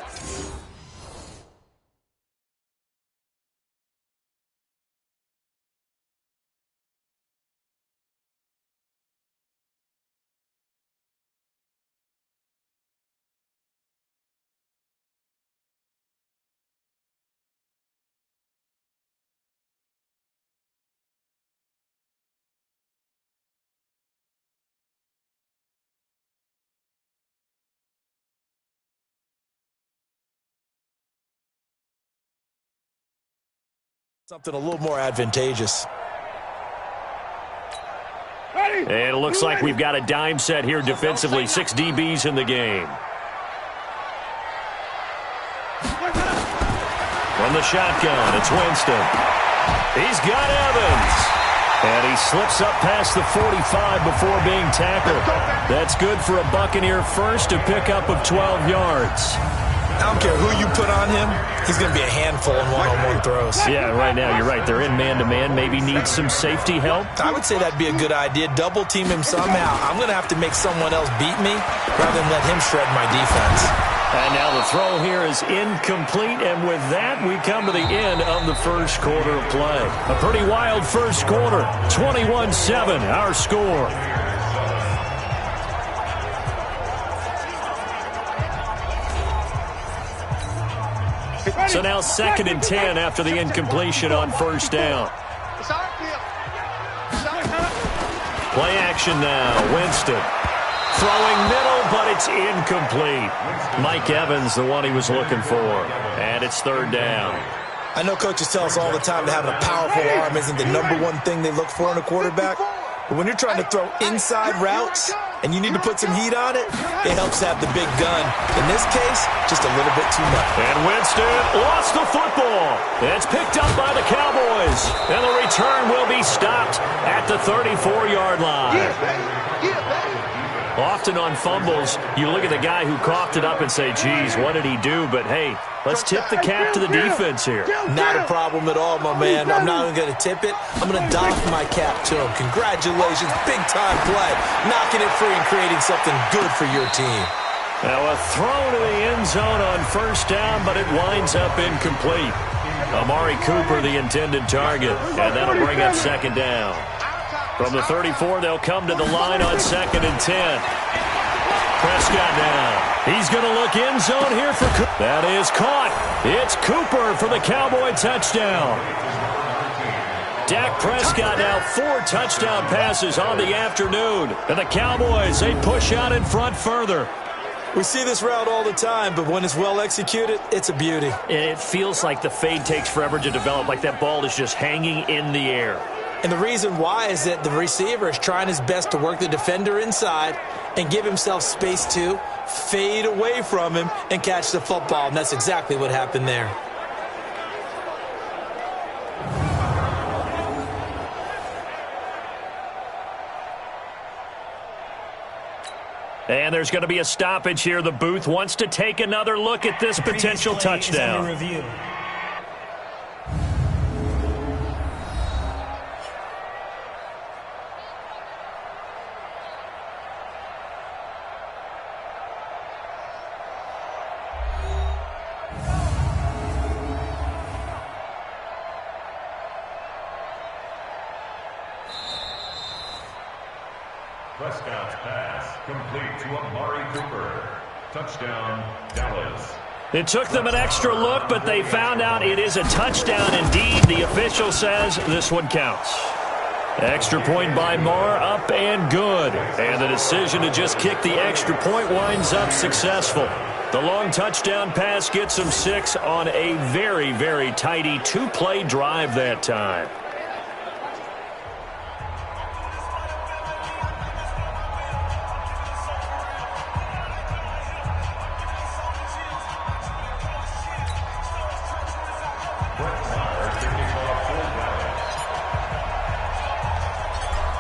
something a little more advantageous. And it looks like we've got a dime set here defensively. 6 DBs in the game. From the shotgun, it's Winston. He's got Evans. And he slips up past the 45 before being tackled. That's good for a Buccaneer first, a pickup of 12 yards. I don't care who you put on him, he's going to be a handful in one-on-one throws. Yeah, right now, you're right. They're in man-to-man. Maybe need some safety help. I would say that'd be a good idea. Double team him somehow. I'm going to have to make someone else beat me rather than let him shred my defense. And now the throw here is incomplete, and with that, we come to the end of the first quarter of play. A pretty wild first quarter, 21-7, our score. So now 2nd and 10 after the incompletion on first down. Play action now, Winston. Throwing middle, but it's incomplete. Mike Evans, the one he was looking for. And it's 3rd down. I know coaches tell us all the time that having a powerful arm isn't the #1 thing they look for in a quarterback. But when you're trying to throw inside routes and you need to put some heat on it, it helps have the big gun. In this case, just a little bit too much. And Winston lost the football. It's picked up by the Cowboys. And the return will be stopped at the 34-yard line. Often on fumbles, you look at the guy who coughed it up and say, geez, what did he do? But, hey, let's tip the cap to the defense here. Not a problem at all, my man. I'm not even going to tip it. I'm going to doff my cap to him. Congratulations. Big-time play. Knocking it free and creating something good for your team. Now a throw to the end zone on first down, but it winds up incomplete. Amari Cooper, the intended target, and that'll bring up second down. From the 34, they'll come to the line on 2nd and 10. Prescott now. He's going to look end zone here for Cooper. That is caught. It's Cooper for the Cowboy touchdown. Dak Prescott now 4 touchdown passes on the afternoon. And the Cowboys, they push out in front further. We see this route all the time, but when it's well executed, it's a beauty. It feels like the fade takes forever to develop, like that ball is just hanging in the air. And the reason why is that the receiver is trying his best to work the defender inside and give himself space to fade away from him and catch the football, and that's exactly what happened there. And there's going to be a stoppage here. The booth wants to take another look at this potential touchdown. Review. Prescott's pass complete to Amari Cooper. Touchdown, Dallas. It took them an extra look, but they found out it is a touchdown indeed. The official says this one counts. Extra point by Marr, up and good. And the decision to just kick the extra point winds up successful. The long touchdown pass gets them 6 on a very, very tidy 2-play drive that time.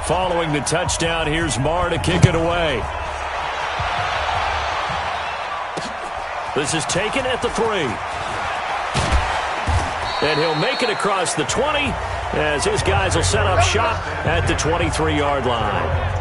Following the touchdown, here's Marr to kick it away. This is taken at the 3. And he'll make it across the 20 as his guys will set up shop at the 23-yard line.